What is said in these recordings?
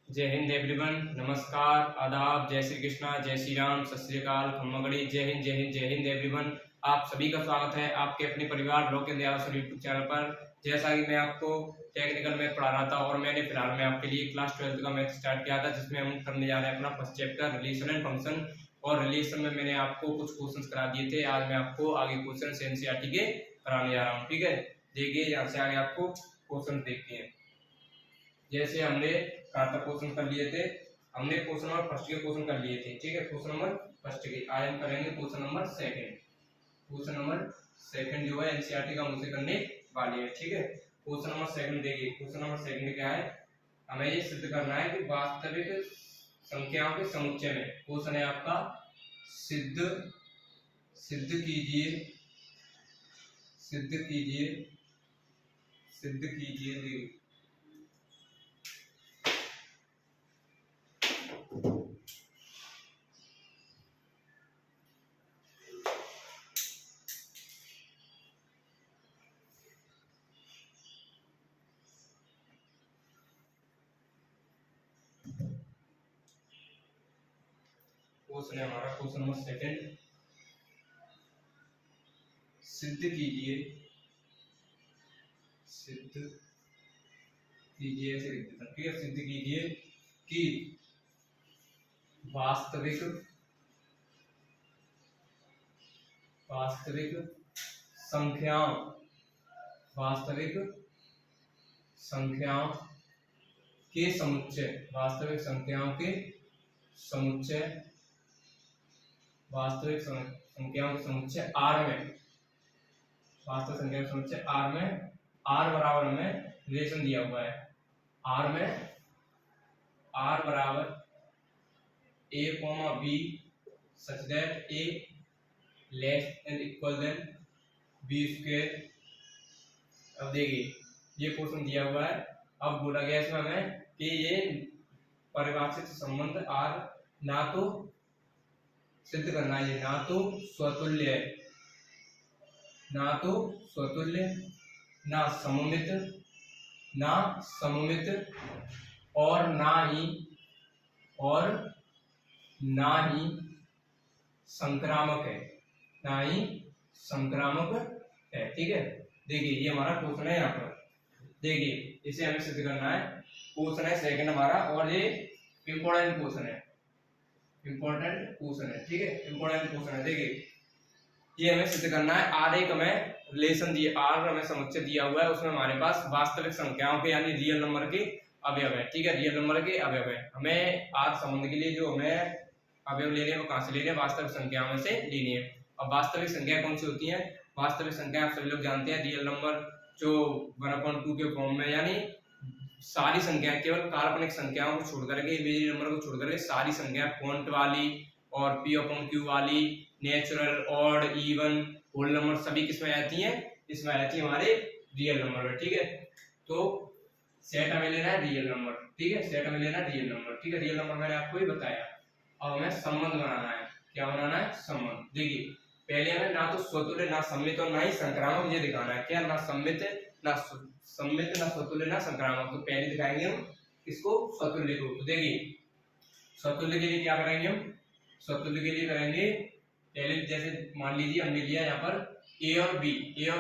जय हिंद एवरीवन। नमस्कार, आदाब, जय श्री कृष्णा, जय श्री राम, सत श्री अकाल, खम्मगड़ी। जय हिंद जय हिंद जय हिंद एवरीवन। आप सभी का स्वागत है आपके अपने परिवार लोक यूट्यूब चैनल पर। जैसा कि मैं आपको टेक्निकल मैथ पढ़ा रहा था और मैंने फिलहाल में आपके लिए क्लास 12 का मैथ स्टार्ट किया था, जिसमें हम करने जा रहे हैं अपना first chapter relation and function. और रिलेशन में मैंने आपको कुछ क्वेश्चंस करा दिए थे। आज मैं आपको आगे क्वेश्चन एनसीईआरटी के कराने जा रहा हूँ। ठीक है, देखिए यहाँ से आगे आपको क्वेश्चन देखते हैं। जैसे हमने क्वेश्चन कर लिए थे, हमने क्वेश्चन नंबर फर्स्ट के क्वेश्चन कर लिए थे। ठीक है, क्वेश्चन नंबर फर्स्ट के आज हम करेंगे question number second. Question number second जो है एनसीईआरटी का मुझसे करने वाली है। ठीक है, क्वेश्चन नंबर सेकंड देखिए। क्वेश्चन नंबर सेकंड क्या है, हमें ये सिद्ध करना है कि वास्तविक संख्याओं के समुच्चय में, क्वेश्चन है आपका सिद्ध सिद्ध कीजिए सिद्ध कीजिए सिद्ध कीजिए क्वेश्चन है हमारा क्वेश्चन नंबर सेकंड, सिद्ध कीजिए ऐसे लिख देता हूं। ठीक है, सिद्ध कीजिए कि वास्तविक संख्याओं वास्तविक संख्याओं के समुच्चय वास्तविक संख्याओं के समुच्चय वास्तविक संख्याओं के समुच्चय आर में, वास्तविक संख्या के समुच्चय आर में, आर बराबर में रिलेशन दिया हुआ है। आर में आर बराबर a, b such that a less than equal than b square। अब देखिए ये क्वेश्चन दिया हुआ है। अब बोला गया इसमें हमें कि ये परिभाषित संबंध आर ना तो सिद्ध करना है, ना तो स्वतुल्य है, ना तो स्वतुल्य, ना सममित और ना ही संक्रामक है, ना ही संक्रामक है। ठीक है, देखिए ये हमारा क्वेश्चन है। यहाँ पर देखिए इसे हमें सिद्ध करना है। क्वेश्चन है सेकंड हमारा और ये इंपॉर्टेंट क्वेश्चन है। ठीक है, इंपॉर्टेंट क्वेश्चन है। देखिए ये हमें सिद्ध करना है। आर एक हमें रिलेशन दिए, आर हमें समुच्चय दिया हुआ है, उसमें हमारे पास वास्तविक संख्याओं के यानी रियल नंबर के अवयव है। ठीक है, रियल नंबर के अवयव है। हमें आर संबंध के लिए जो हमें अवयव लेने हैं वो कहां से लेने हैं, वास्तविक संख्याओं में से लेनी है। अब वास्तविक संख्या कौन सी होती है, वास्तविक संख्या आप सभी लोग जानते हैं, रियल नंबर जो 1/2 के फॉर्म में, यानी सारी संख्या, केवल काल्पनिक संख्याओं को छोड़ करके, इमेजिनरी नंबर को छोड़ करके सारी संख्या क्वांट वाली और p/q वाली, natural, odd, even, whole number सभी किसमें आती हैं, इसमें आती है हमारे रियल नंबर में। ठीक है, तो सेट हमें लेना है रियल नंबर। ठीक है, सेट हमें लेना है रियल नंबर। ठीक है, रियल नंबर मैंने आपको ही बताया। अब हमें संबंध बनाना है। क्या बनाना है, संबंध। देखिए पहले हमें ना तो स्वतुल्य, ना सम्मित और ना ही संक्रामक ये दिखाना है। क्या, ना सम्मित, ना स्वतुल्य, ना संक्रामक। तो पहले दिखाएंगे हम इसको स्वतुल्य को। तो देखिए स्वतुल्य के लिए क्या करेंगे हम, स्वतुल्य के लिए करेंगे पहले, जैसे मान लीजिए हमने लिया यहाँ पर ए और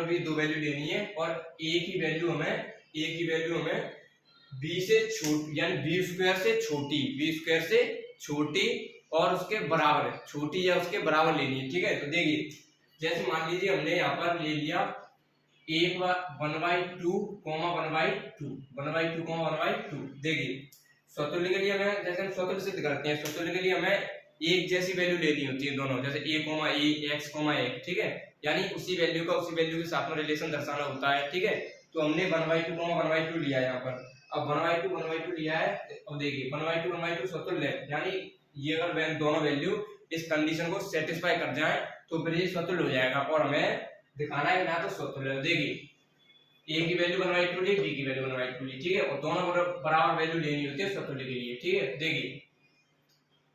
बी दो वैल्यू लेनी है और ए की वैल्यू हमें बी से छोटी, यानी बी स्क्वायर से छोटी और उसके बराबर है, छोटी या उसके बराबर लेनी है। ठीक है, तो देखिए जैसे मान लीजिए हमने यहाँ पर ले लिया 1/2 देखिए स्वतुल्य के लिए हमें, जैसे हम स्वतुल्य सिद्ध करते हैं, स्वतुल्य के लिए हमें एक जैसी वैल्यू लेनी होती है दोनों, जैसे a, x, 1। ठीक है, यानी उसी वैल्यू के साथ में रिलेशन दर्शाना होता है। ठीक है, तो हमने 1/2 लिया यहाँ पर। अब 1/2 लिया है। अब देखिए 1/2 स्वतुल्य है, यानी ये अगर दोनों वैल्यू इस कंडीशन को सेटिस्फाई कर जाए तो फिर ये स्वतुल्य हो जाएगा। और हमें दिखाना है ना तो स्वतुल्य। देखिए a की वैल्यू 1/2 ली, b की वैल्यू 1/2 ली। ठीक है, और दोनों बराबर वैल्यू लेनी होती है स्वतुल्य के लिए। ठीक है, देखिए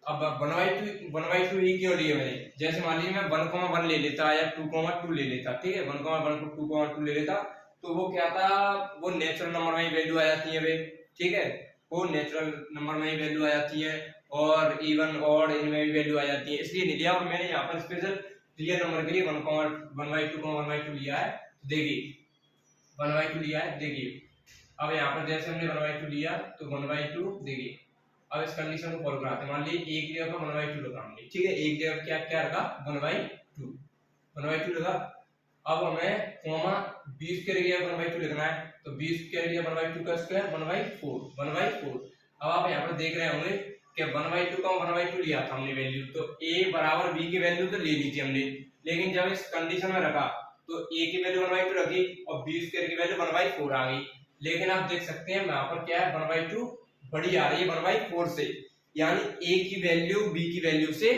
अब 1/2 ही क्यों लिए मैंने, जैसे मान लीजिए मैं 1,1 ले लेता या 2,2 ले लेता। ठीक है, 1,1 को 2,2 ले लेता तो वो क्या था, वो नेचुरल नंबर में ही वैल्यू आ जाती है वे। ठीक है, को नेचुरल नंबर में ही वैल्यू आ जाती है और इवन ऑड इनमें भी वैल्यू आ जाती है, इसलिए नहीं लिया। और मैंने यहाँ पर स्पेशल रियल नंबर के लिए 1/2 लिया है। तो देखिए 1/2 लिया है, देखिए अब यहाँ पर जैसे हमने 1/2 लिया तो 1/2 देखिए। अब इस कंडीशन को फॉलो कराते हैं। मान लीजिए एक जगह पर 1/2 लगा हमने, ठीक है, एक जगह क्या क्या रखा 1/2 लगा। अब हमें कॉमा 20 के लिए 1/2 लिखना है, तो 20 के लिए 1/2 का स्क्वायर 1/4। अब आप यहाँ पर देख रहे होंगे कि 1/2 का 1/2 लिया था हमने वैल्यू, तो a बराबर b की वैल्यू तो ले ली थी हमने, लेकिन जब इस कंडीशन में रखा तो a की वैल्यू 1/2 रखी और b स्क्वायर की वैल्यू 1/4 आ गई। लेकिन आप देख सकते हैं यहाँ पर क्या है 1/2 बड़ी आ रही है 1/4 से, यानी a की वैल्यू b की वैल्यू से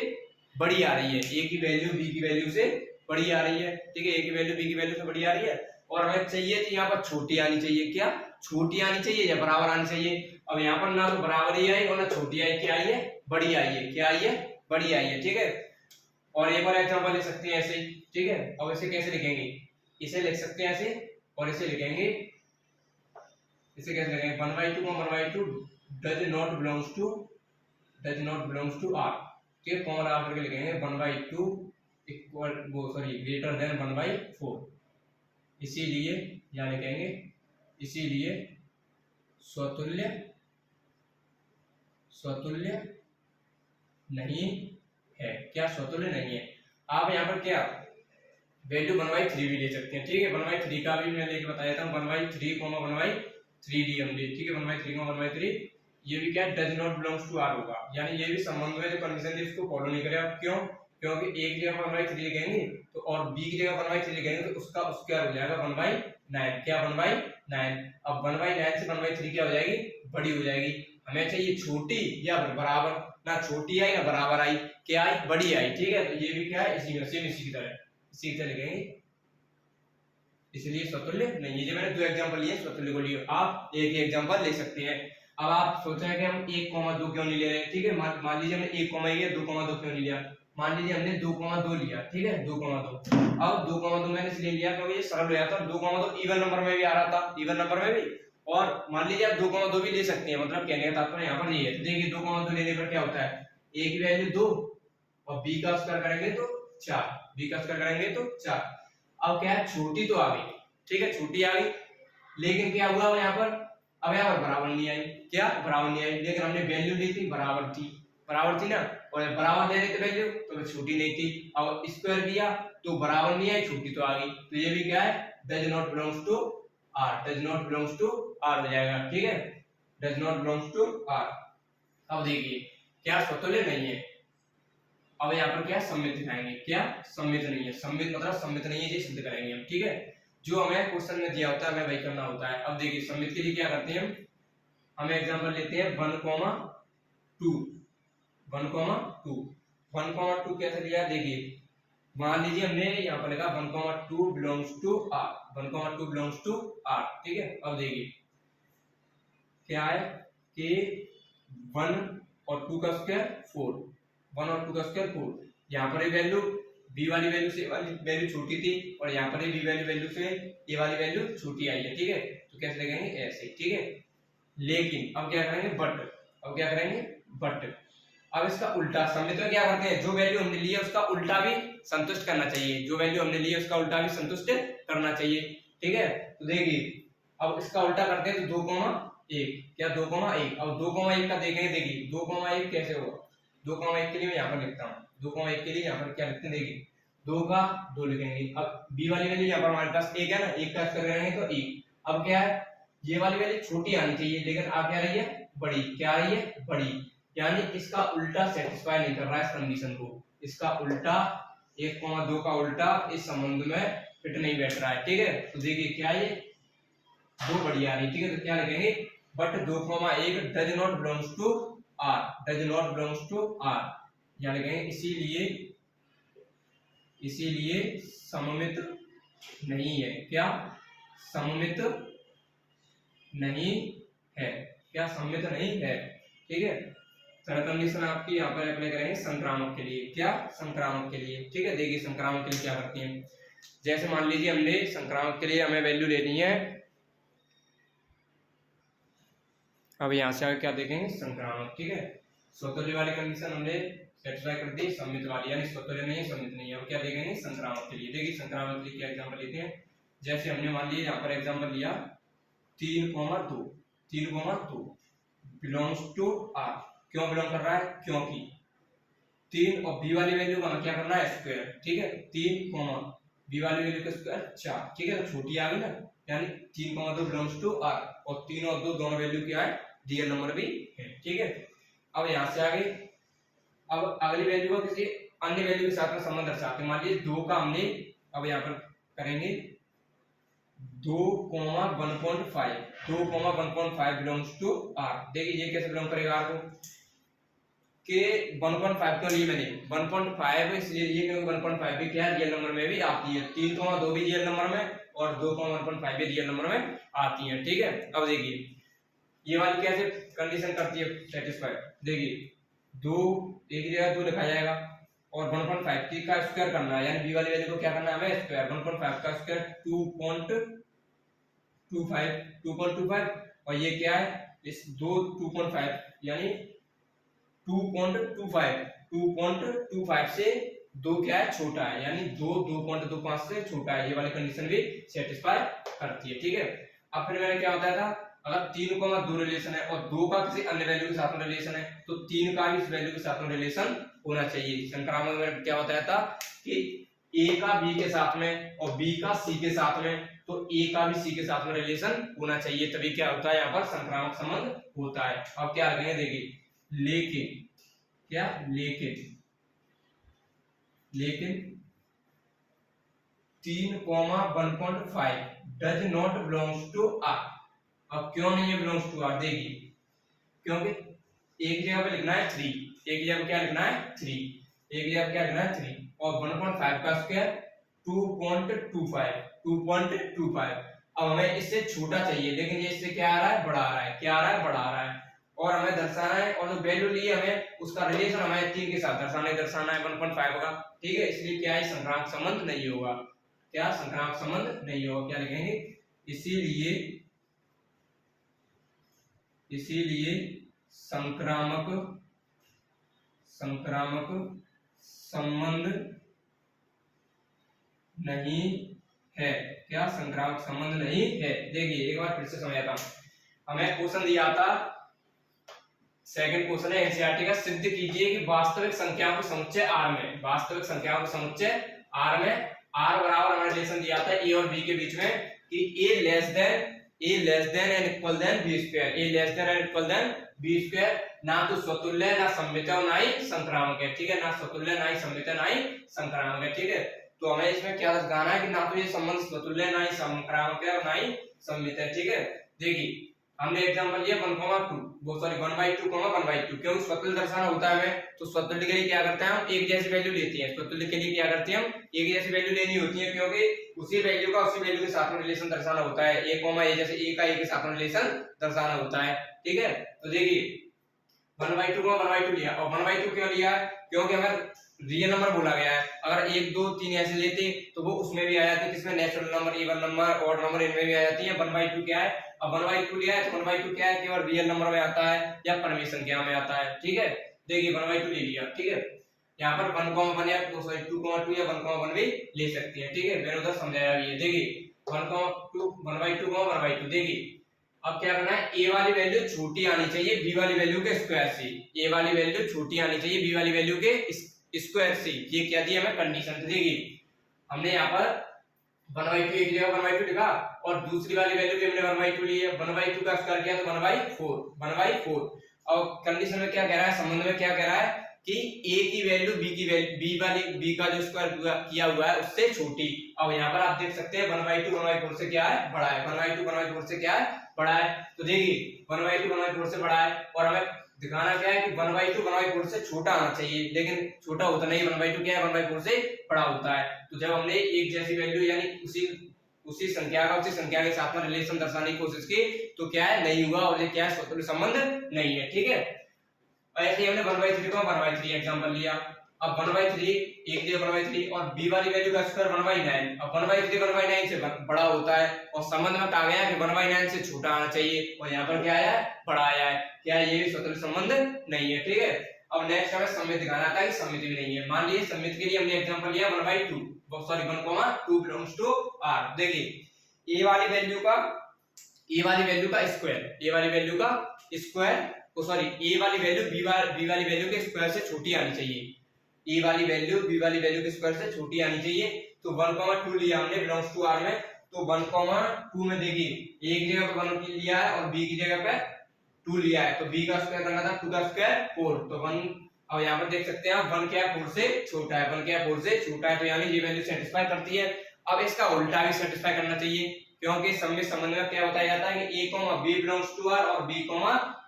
बड़ी आ रही है, a की वैल्यू b की वैल्यू से बड़ी आ रही है, ठीक है, a की वैल्यू b की वैल्यू से बड़ी आ रही है। और हमें चाहिए थी यहाँ पर छोटी आनी चाहिए, क्या छोटी आनी चाहिए या बराबर आनी चाहिए। अब यहाँ पर ना तो बराबर ही आई और ना छोटी आई, क्या आई है बड़ी आई है, क्या आई है बड़ी आई है, ठीक है। और एक और एग्जांपल ले सकते हैं ऐसे, ठीक है। अब इसे कैसे लिखेंगे, इसे लिख सकते हैं ऐसे और इसे लिखेंगे, इसे कैसे लिखेंगे 1/2 को 1/2 does not belongs to r, ठीक है, कॉमन आकर के लिखेंगे 1/2 इक्वल ग्रेटर देन 1/4, इसीलिए या लिखेंगे इसीलिए स्वतुल्य नहीं है, क्या स्वतुल्य नहीं है। आप यहाँ पर क्या वैल्यू 1/3 भी ले सकते हैं, ठीक है, 1/3 का भी मैं लेके बताया था 1/3 1/3 डी हमने, ठीक है, 1/3 1/3 ये भी क्या does not belongs to r होगा, यानी ये भी संबंध में जो कंडीशन थी उसको फॉलो नहीं करेगा। क्यों, क्योंकि एक जगह 1/3 लिखेंगे तो और b की जगह 1/3 लिखेंगे तो उसका स्क्वायर हो जाएगा 1/9, क्या 1/9। अब 1/9 से 1/3 क्या हो जाएगी बड़ी हो जाएगी। हमें चाहिए छोटी या बराबर, ना छोटी आई ना बराबर आई, क्या आई बड़ी आई, ठीक है। तो ये भी क्या है इसी में सेम इसी की तरह लिखेंगे, इसलिए स्वतुल्य नहीं है। ये मैंने 2 एग्जांपल लिए स्वतुल्य को लिए, आप एक ही एग्जांपल ले सकते हैं। अब आप सोचा है कि हम 1,2 क्यों नहीं ले रहे, ठीक है, मान लीजिए हमने 1,1 2,2 क्यों नहीं लिया, मान लीजिए हमने 2,2 लिया, ठीक है 2,2। अब 2,2 मैंने इसलिए लिया क्योंकि ये सरल हो जाता है, 2,2 इवन नंबर में भी आ रहा था, इवन नंबर में भी। और मान लीजिए आप 2,2 भी ले सकते हैं, मतलब कहने का तात्पर्य यहाँ पर ये है। देखिए 2,2 लेने पर क्या होता है, a की वैल्यू 2 और b का स्क्वायर करेंगे तो 4, b का स्क्वायर करेंगे तो 4। अब क्या है छोटी तो आ गई, ठीक है, छोटी आ गई, लेकिन क्या हुआ यहाँ पर, अब यहाँ पर बराबर नहीं आई, क्या बराबर नहीं आई, लेकिन हमने वैल्यू ली थी बराबर थी ना, और बराबर दे रहे थे वैल्यू तो छोटी नहीं थी। अब स्क्वायर किया तो बराबर नहीं आई, छोटी तो आ गई, तो ये भी क्या है does not belongs to r, does not belongs to r हो जाएगा, ठीक है, does not belongs to r। अब देखिए क्या स्वतुल्य नहीं है। अब यहाँ पर क्या सम्मित दिखाएंगे, क्या सम्मित नहीं है, सम्मित मतलब सम्मित नहीं है ये सिद्ध करेंगे हम, ठीक है, जो हमें क्वेश्चन में दिया होता है हमें वही करना होता है। अब देखिए सम्मित के लिए क्या करते हैं हम एग्जांपल लेते हैं 1,2 1,2 कैसे लिया, देखिए मान लीजिए हमने यहाँ पर लिखा 1,2 belongs to r, 1,2 belongs to r, ठीक है। अब देखिए क्या है कि 1 और 2 का स्क्वायर 4, 1 और 2 का स्क्वायर 4, यहाँ पर वैल्यू b वाली वैल्यू से वाली वैल्यू छोटी थी और यहाँ पर b वाली वैल्यू से a वाली वैल्यू छोटी आई है, ठीक है, तो कैसे लिखेंगे ऐसे, ठीक है। लेकिन अब क्या करेंगे बट अब इसका उल्टा सम्मित में क्या करते हैं, जो वैल्यू हमने ली है उसका उल्टा भी संतुष्ट करना चाहिए, जो वैल्यू हमने ली है उसका उल्टा भी संतुष्ट करना चाहिए, ठीक है। तो देखिए अब इसका उल्टा करते हैं तो 2,1, क्या 2,1। अब 2,1 का देखेंगे, देखिए 2,1 कैसे होगा, 2,1 के लिए मैं यहाँ पर लिखता हूँ, 2,1 के लिए यहाँ पर क्या लिखते हैं, देखिए 2 का 2 लिखेंगे। अब b वाली वैल्यू यहाँ पर हमारे पास 1 है ना, 1 का स्क्वायर करेंगे तो 1। अब क्या है ये वाली वैल्यू छोटी आनी चाहिए, लेकिन आ क्या रही है बड़ी, क्या आ रही है बड़ी, यानी इसका उल्टा सेटिस्फाई नहीं कर रहा है इस कंडीशन को, इसका उल्टा 1,2 का उल्टा इस संबंध में फिट नहीं बैठ रहा है, ठीक है। तो देखिए क्या ये 2 बड़ी आ रही है, ठीक है, तो क्या लिखेंगे but 2,1 does not belongs to r, does not belongs to r, यहाँ लिखेंगे इसीलिए सममित नहीं है, क्या सममित नहीं है, क्या सममित नहीं है, ठीक है। थर्ड कंडीशन आपकी यहाँ पर अप्लाई करेंगे संक्रामक के लिए, क्या संक्रामक के लिए, ठीक है। देखिए संक्रामक के लिए क्या करते हैं, जैसे मान लीजिए हमने संक्रामक के लिए हमें वैल्यू लेनी है अब यहाँ से आगे क्या देखेंगे, संक्रामक। ठीक है, स्वतुल्य वाली कंडीशन हमने सेटिस्फाई कर दी, सम्मित वाली यानी स्वतुल्य नहीं सम्मित नहीं। अब क्या देखेंगे संक्रामक के लिए। देखिए संक्रामक के लिए क्या एग्जांपल लेते हैं। जैसे हमने मान लिया यहाँ पर एग्जांपल लिया 3,2 3,2 बिलोंग्स टू आर। क्यों बिलोंग कर रहा है, क्योंकि 3 और बी वाली वैल्यू का हमें क्या करना है, स्क्वायर। ठीक है, 3 बी वाली वैल्यू का स्क्वायर 4। ठीक है, तो छोटी आ गई ना, यानी 3,2 बिलोंग्स टू आर, और 3 और 2 दोनों वैल्यू क्या है, रियल नंबर भी है। ठीक है, अब यहाँ से आगे अब अगली वैल्यू को किसी अन्य वैल्यू के साथ में संबंध दर्शाते हैं। मान लीजिए 2 का हमने अब यहाँ पर करेंगे 2,1.5 2,1.5 बिलोंग्स टू आर। देखिए ये कैसे बिलोंग करेगा आर को, कि 1.5 क्यों लिए मैंने 1.5 इसलिए ये, क्योंकि 1.5 भी क्या है, रियल नंबर में भी आती है। 3,2 भी रियल नंबर में और 2,1.5 भी रियल नंबर में आती है। ठीक है, अब देखिए ये वाली कैसे कंडीशन करती है सेटिस्फाई। देखिए 2 एक जगह 2 लिखा जाएगा और 1.5 की का स्क्वायर करना है, यानी बी वाली वैल्यू को क्या करना है हमें, स्क्वायर। 1.5 का स्क्वायर 2.25 और ये क्या है, इस 2.5 यानी 2.25 से 2 क्या है, छोटा है, यानी 2.25 से छोटा है। ये वाली कंडीशन भी सेटिस्फाई करती है। ठीक है, अब फिर मैंने क्या बताया था, अगर 3,2 रिलेशन है और 2 का किसी अन्य वैल्यू के साथ में रिलेशन है, तो 3 का भी इस वैल्यू के साथ में रिलेशन होना चाहिए। संक्रामक में क्या बताया था कि a का b के साथ में और b का c के साथ में, तो a का भी c के साथ में रिलेशन होना चाहिए, तभी क्या होता है यहाँ पर संक्रामक संबंध होता है। अब क्या रखेंगे, देखिए लेकिन क्या, लेकिन 3,1.5 does not belongs to r. अब क्यों नहीं है बिलोंग्स टू आर, देखिए क्योंकि एक जगह पे लिखना है 3, एक जगह पे क्या लिखना है 3, एक जगह पे क्या लिखना है 3 और 1.5 का स्क्वायर 2.25। अब हमें इससे छोटा चाहिए, लेकिन ये इससे क्या आ रहा है, बड़ा आ रहा है। क्या आ रहा है, बड़ा आ रहा है, और हमें दर्शाना है, और जो वैल्यू ली हमें उसका रिलेशन हमें 3 के साथ दर्शाना है 1.5 का। ठीक है, इसलिए क्या है, संक्रामक संबंध नहीं होगा। क्या, संक्रामक संबंध नहीं होगा। क्या लिखेंगे, इसीलिए संक्रामक संबंध नहीं है। क्या, संक्रामक संबंध नहीं है। देखिए एक बार फिर से समझाता हूं। हमें क्वेश्चन दिया था, सेकंड क्वेश्चन है एनसीईआरटी का, सिद्ध कीजिए कि वास्तविक संख्याओं के समुच्चय आर में, वास्तविक संख्याओं के समुच्चय आर में, आर बराबर हमें रिलेशन दिया था ए और बी के बीच में कि a less than and equal than b square, a less than and equal than b square. ना तो स्वतुल्य, ना सम्मित और ना ही संक्रामक है। ठीक है, ना स्वतुल्य, ना ही सम्मित, ना ही संक्रामक है। ठीक है, तो हमें इसमें क्या दर्शाना है कि ना तो ये संबंध स्वतुल्य, ना ही संक्रामक है और ना ही सम्मित है। ठीक है, देखिए हमने एग्जांपल लिया 1,2 1/2 क्योंकि स्वतुल्य दर्शाना होता है हमें, तो स्वतुल्य के लिए क्या करते हैं, हम एक जैसी वैल्यू लेते हैं। स्वतुल्य के लिए क्या करते हैं, हम एक जैसी वैल्यू लेनी होती है, क्योंकि उसी वैल्यू का उसी वैल्यू के साथ में रिलेशन दर्शाना होता है। a, जैसे a का a के साथ में रिलेशन दर्शाना होता है। ठीक है, तो देखिए 1/2 लिया, और 1/2 क्यों लिया है, क्योंकि हमें रियल नंबर बोला गया है। अगर 1 2 3 ऐसे लेते तो वो उसमें भी आ जाती, किसमें, natural number, even number, odd number, इनमें भी आ जाती है। 1/2 क्या है, अब 1/2 लिया है तो 1/2 क्या है, केवल रियल नंबर में आता है या परमेय संख्या में आता है। ठीक है, देखिए 1/2 ले लिया। ठीक है, यहाँ पर 1,1 या 2.2 या 1,1 भी ले सकते हैं। ठीक है, मैंने उधर समझाया भी है। देखिए 1/2 देखिए अब क्या करना है, a वाली वैल्यू छोटी आनी चाहिए b वाली वैल्यू के स्क्वायर से, a वाली वैल्यू छोटी आनी चाहिए b वाली वैल्यू के स्क्वायर से। ये क्या दी हमें कंडीशन। देखिए हमने यहाँ पर 1/2 एक जगह 1/2 लिखा और दूसरी वाली वैल्यू भी हमने 1/2 ली है। 1/2 का स्क्वायर किया तो 1/4। और कंडीशन में क्या कह रहा है, संबंध में क्या कह रहा है कि a की वैल्यू b का जो स्क्वायर किया हुआ है उससे छोटी। अब यहाँ पर आप देख सकते हैं 1/2 1/4 से क्या है, बड़ा है। 1/2 1/4 से क्या है, बड़ा है। तो देखिए 1/2 1/4 से बड़ा है, और हमें दिखाना क्या है कि 1/2 1/4 से छोटा आना चाहिए, लेकिन छोटा होता नहीं। 1/2 क्या है, 1/4 से बड़ा होता है। तो जब हमने एक जैसी वैल्यू यानी उसी संख्या के साथ में रिलेशन दर्शाने की कोशिश की तो क्या है, नहीं हुआ, और ये क्या है, स्वतंत्र संबंध नहीं है। ठीक है, ऐसे हमने 1/3 एग्जांपल लिया। अब 1/3 a की जगह 1/3 और b वाली वैल्यू का स्क्वायर 1/9। अब 1/3 1/9 से बड़ा होता है और संबंध में कहा गया है कि 1/9 से छोटा आना चाहिए और यहाँ पर क्या आया है, बड़ा आया है। क्या ये भी स्वतंत्र संबंध नहीं है, ठीक है। अब नेक्स्ट हमें सममित दिखाना था कि सममित भी नहीं है। मान लीजिए सममित के लिए हमने एग्जांपल लिया 1/2 सॉरी 1,2 बिलोंग्स टू r। देखिए a वाली वैल्यू का स्क्वायर, a वाली वैल्यू का स्क्वायर सॉरी a वाली वैल्यू b वाली वैल्यू के स्क्वायर से छोटी आनी चाहिए। a वाली वैल्यू b वाली वैल्यू के स्क्वायर से छोटी आनी चाहिए। तो 1,2 लिया हमने बिलोंग्स टू r में, तो 1,2 में देखिए a की जगह पे 1 लिया है और b की जगह पे 2 लिया है, तो b का स्क्वायर करना था 2 का स्क्वायर 4। तो 1 अब यहाँ पर देख सकते हैं आप 1 क्या है 4 से छोटा है, 1 क्या है 4 से छोटा है, तो यानी ये वैल्यू सेटिस्फाई करती है। अब इसका उल्टा भी सेटिस्फाई करना चाहिए, क्योंकि सममित संबंध में क्या बताया जाता है कि a, b belongs to r और b,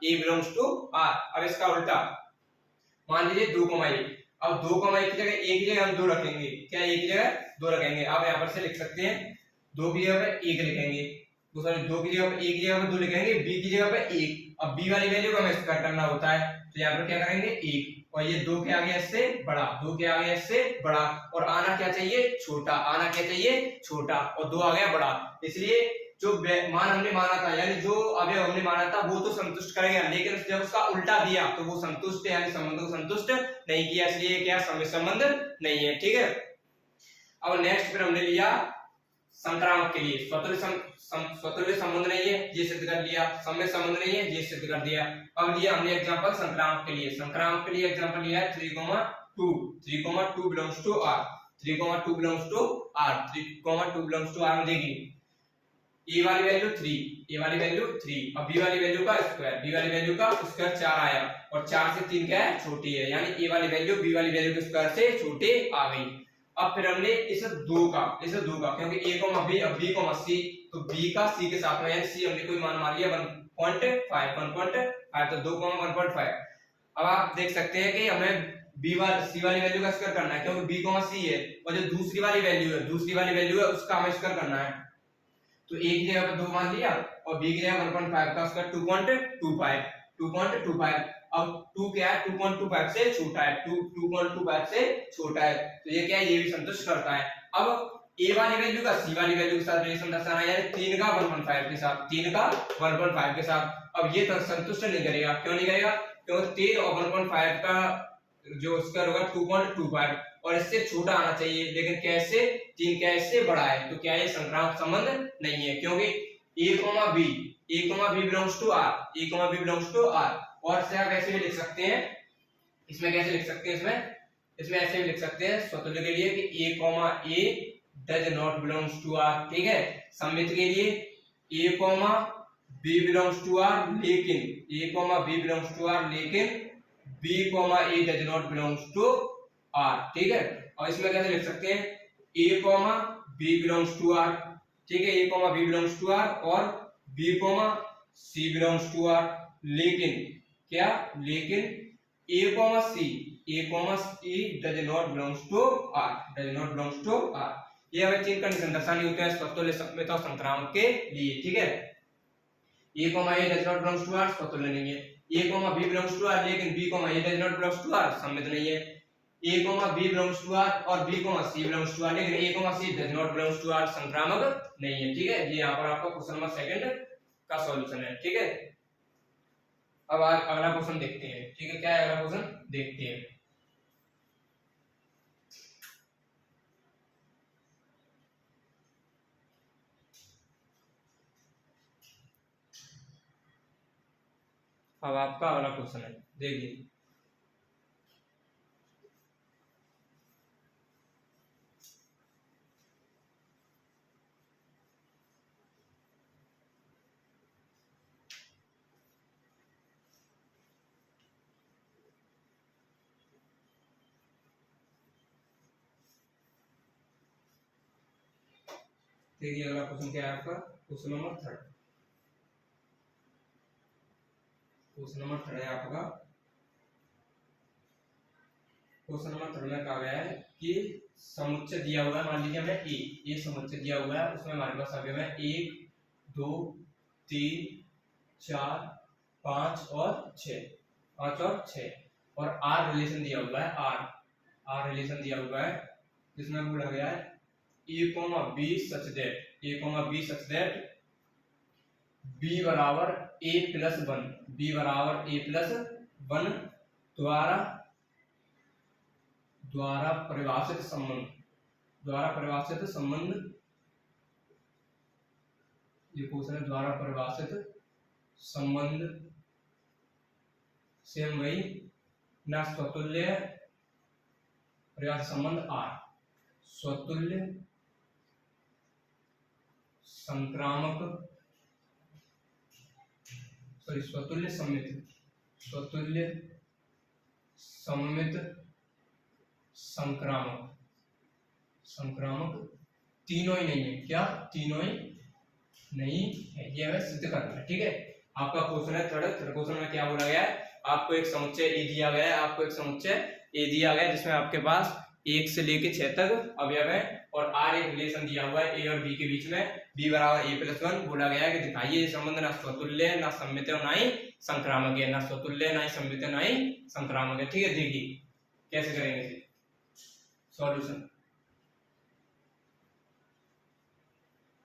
a belongs to r। अब इसका उल्टा मान लीजिए 2, a। अब 2, a की जगह a की जगह हम 2 रखेंगे, क्या a की जगह 2 रखेंगे। अब यहाँ पर से लिख सकते हैं 2 की जगह पे 1 लिखेंगे, तो सॉरी 2 की जगह पे a की जगह पे 2 लिखेंगे, b की जगह पे 1। अब b वाली वैल्यू को हमें स्क्वायर करना होता है, तो यहाँ पर क्या करेंगे 1 और ये 2 के आगे इससे बड़ा, 2 के आगे इससे बड़ा और आना क्या चाहिए छोटा, आना क्या चाहिए छोटा और 2 आ गया बड़ा। इसलिए जो मान हमने माना था यानी जो अवयव हमने माना था वो तो संतुष्ट करेगा, लेकिन जब उसका उल्टा दिया तो वो संतुष्ट यानी संबंध को संतुष्ट नहीं किया, इसलिए क्या सममित संबंध नहीं है, ठीक है। अब नेक्स्ट फिर हमने लिया संक्रामक के लिए स्वतुल्य संबंध नहीं है, ये सिद्ध कर लिया। सममित संबंध नहीं है, ये सिद्ध कर दिया। अब लिया हमने एग्जांपल संक्रामक के लिए। संक्रामक के लिए एग्जांपल लिया है 3,2 belongs to r, 3,2 belongs to r, 3,2 belongs to r में देखिए a वाली वैल्यू 3, अब b वाली वैल्यू का स्क्वायर 4 आया और 4 से 3 क्या है छोटी है, यानी a वाली वैल्यू b वाली वैल्यू के स्क्वायर से छोटे आ गई। अब फिर हमने इस 2 का क्योंकि a, b अब b, c तो b का c के साथ में यानी c हमने कोई मान लिया 1.5 तो 2, 1.5। अब आप देख सकते हैं कि हमें c वाली वैल्यू का स्क्वायर करना है, क्योंकि b, c है और जो दूसरी वाली वैल्यू है उसका हमें स्क्वायर करना है। तो a की जगह पर 2 मान लिया और b की जगह 1.5 का स्क्वायर 2.25। अब 2 क्या है 2.25 से छोटा है, 2.25 से छोटा है, तो ये क्या है ये भी संतुष्ट करता है। अब a वाली वैल्यू का c वाली वैल्यू के साथ रिलेशन दर्शाना है, यानी 3 का 1.5 के साथ। अब ये संतुष्ट नहीं करेगा, क्यों नहीं करेगा, क्योंकि 3 और 1.5 का जो स्क्वायर होगा 2.25 और इससे छोटा आना चाहिए, लेकिन कैसे 3 क्या इससे बड़ा है, तो क्या ये संक्रामक संबंध नहीं है, क्योंकि a, b belongs to r, और से आप ऐसे भी लिख सकते हैं, इसमें कैसे लिख सकते हैं, इसमें ऐसे भी लिख सकते हैं स्वतुल्य के लिए कि a, does not belongs to r, ठीक है। सममित के लिए a, b belongs to r लेकिन b, a does not belongs to r, ठीक है। और इसमें कैसे लिख सकते हैं a, b belongs to r, ठीक है, a, b belongs to r और b, c belongs to r, लेकिन a, c does not belongs to r। ये हमें 3 कंडीशन दर्शानी होती है स्वतुल्य सममित और संक्रामक के लिए, ठीक है। a, does not belongs to r स्वतुल्य नहीं है, a, b belongs to r लेकिन b, a does not belongs to r सममित नहीं है, a, b belongs to r और b, c belongs to r लेकिन a, c does not belongs to r संक्रामक नहीं है, ठीक है। ये यहाँ पर आपका क्वेश्चन नंबर 2 का सॉल्यूशन है, ठीक है। अब अगला क्वेश्चन देखते हैं, ठीक है, क्या है अगला क्वेश्चन देखते हैं। अब आपका अगला क्वेश्चन है, देखिए अगला क्वेश्चन क्या है आपका, क्वेश्चन नंबर 3 है आपका। क्वेश्चन नंबर 3 में कहा गया है कि समुच्चय दिया हुआ है, मान लीजिए हमें ए समुच्चय दिया हुआ है, उसमें हमारे पास अवयव है 1, 2, 3, 4, 5 और 6 और r रिलेशन दिया हुआ है, आर रिलेशन दिया हुआ है जिसमें बोला गया है A comma B such that B बराबर ए प्लस वन द्वारा परिभाषित संबंध ये क्वेश्चन है, द्वारा परिभाषित संबंध से वही ना स्वतुल्य परिभाषित संबंध आर स्वतुल्य सममित संक्रामक तीनों ही नहीं है। क्या तीनों ही नहीं है, ये हमें सिद्ध करना है। ठीक है, आपका क्वेश्चन है थर्ड क्वेश्चन में क्या बोला गया है, आपको एक समुच्चय ए दिया गया है, जिसमें आपके पास 1 से लेके 6 तक अवयव है और आर एक रिलेशन दिया हुआ है ए और बी के बीच में, बी बराबर ए प्लस वन। बोला गया है कि दिखाइए ये संबंध ना स्वतुल्य है ना सममित है ना ही संक्रामक है, ना स्वतुल्य है ना ही सममित है ना ही संक्रामक है। ठीक है, देखिए कैसे करेंगे इसे सॉल्यूशन।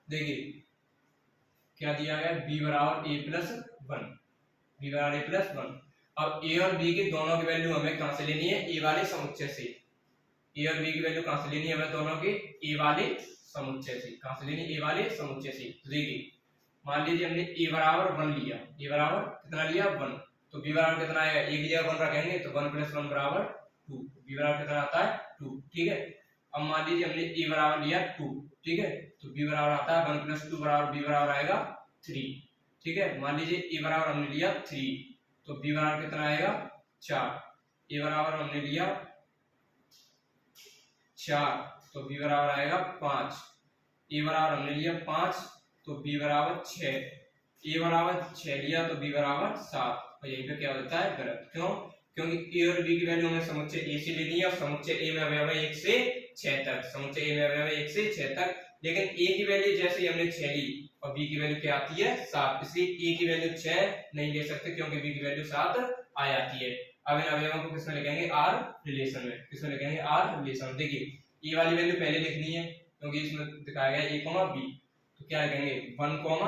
देखिए क्या दिया गया, b बराबर a प्लस वन। अब a और b की दोनों की वैल्यू हमें कहां से लेनी है, a वाले समुच्चय से। a और b की वैल्यू कहां से लेनी है हमें, दोनों की a वाले समुच्चय से। कहां से लेनी, a वाले समुच्चय से। तो देखिए मान लीजिए हमने a बराबर 1 लिया, a बराबर कितना लिया 1, तो b बराबर कितना आएगा, एक जगह 1 रखेंगे तो 1 + 1 बराबर 2, b बराबर कितना आता है 2। ठीक है, अब मान लीजिए हमने a बराबर लिया 2, ठीक है, तो b बराबर आता है 1 + 2 बराबर b बराबर आएगा 3। ठीक है, मान लीजिए a बराबर हमने लिया 3, तो b बराबर कितना आएगा 4। a बराबर हमने लिया 4, तो b बराबर आएगा 5। a बराबर हमने लिया 5, तो b बराबर 6। a बराबर 6 लिया तो b बराबर 7। और यहीं पे क्या होता है गलत, क्यों, क्योंकि a और b की वैल्यू हमें समुच्चय a से लेनी है और समुच्चय a में अवयव है 1 से 6 तक, समुच्चय a में अवयव है 1 से 6 तक। लेकिन a की वैल्यू जैसे ही हमने 6 ली और b की वैल्यू क्या आती है 7, इसलिए a की वैल्यू 6 नहीं ले सकते क्योंकि b की वैल्यू 7 आ जाती है। अब इन अवयवों को किसमें लिखेंगे, आर रिलेशन में। किसमें लिखेंगे, आर रिलेशन। देखिए a वाली वैल्यू पहले लिखनी है क्योंकि इसमें दिखाया गया है a, b, तो क्या लिखेंगे 1, 2,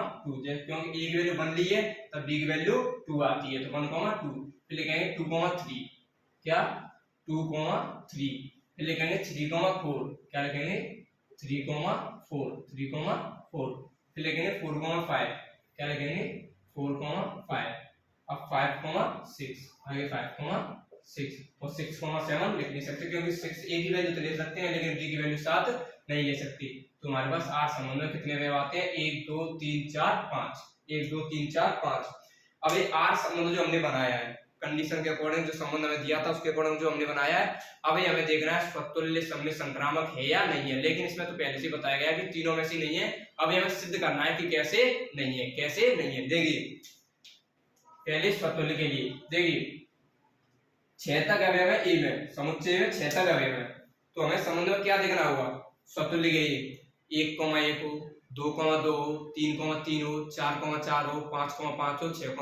क्योंकि a की वैल्यू 1 ली है तब b की वैल्यू 2 आती है, तो 1, 2। फिर लिखेंगे 2, 3, क्या 2, 3। फिर लिखेंगे 3, 4, क्या लिखेंगे 3, 4। फिर लिखेंगे 4, 5, क्या लिखेंगे 4, 5। अब 5, 6, आगे 5, 6 और 6, 7 लिख नहीं सकते क्योंकि 6 a की वैल्यू तो ले सकते हैं लेकिन b की वैल्यू 7 नहीं ले सकती। तो हमारे पास आर संबंध में कितने अवयव आते हैं, 1, 2, 3, 4, 5, 1, 2, 3, 4, 5। अब ये आर संबंध जो हमने बनाया है कंडीशन के अकॉर्डिंग, जो संबंध हमें दिया था उसके अकॉर्डिंग जो हमने बनाया है, अब ये हमें देखना है स्वतुल्य सममित संक्रामक है या नहीं है। लेकिन इसमें तो पहले से बताया गया कि तीनों में से नहीं है। अब हमें सिद्ध करना है कि कैसे नहीं है, कैसे नहीं है। देखिए पहले स्वतुल्य के लिए देखिए 6 तक अवयव है ए में, समुच्चय में 6 तक अवयव है, तो हमें संबंध में क्या देखना होगा, स्वतुल्य के लिए 1, 1 हो, 2, 2 हो, 3, 3 हो, 4, 4 हो, 5, 5 हो, 6,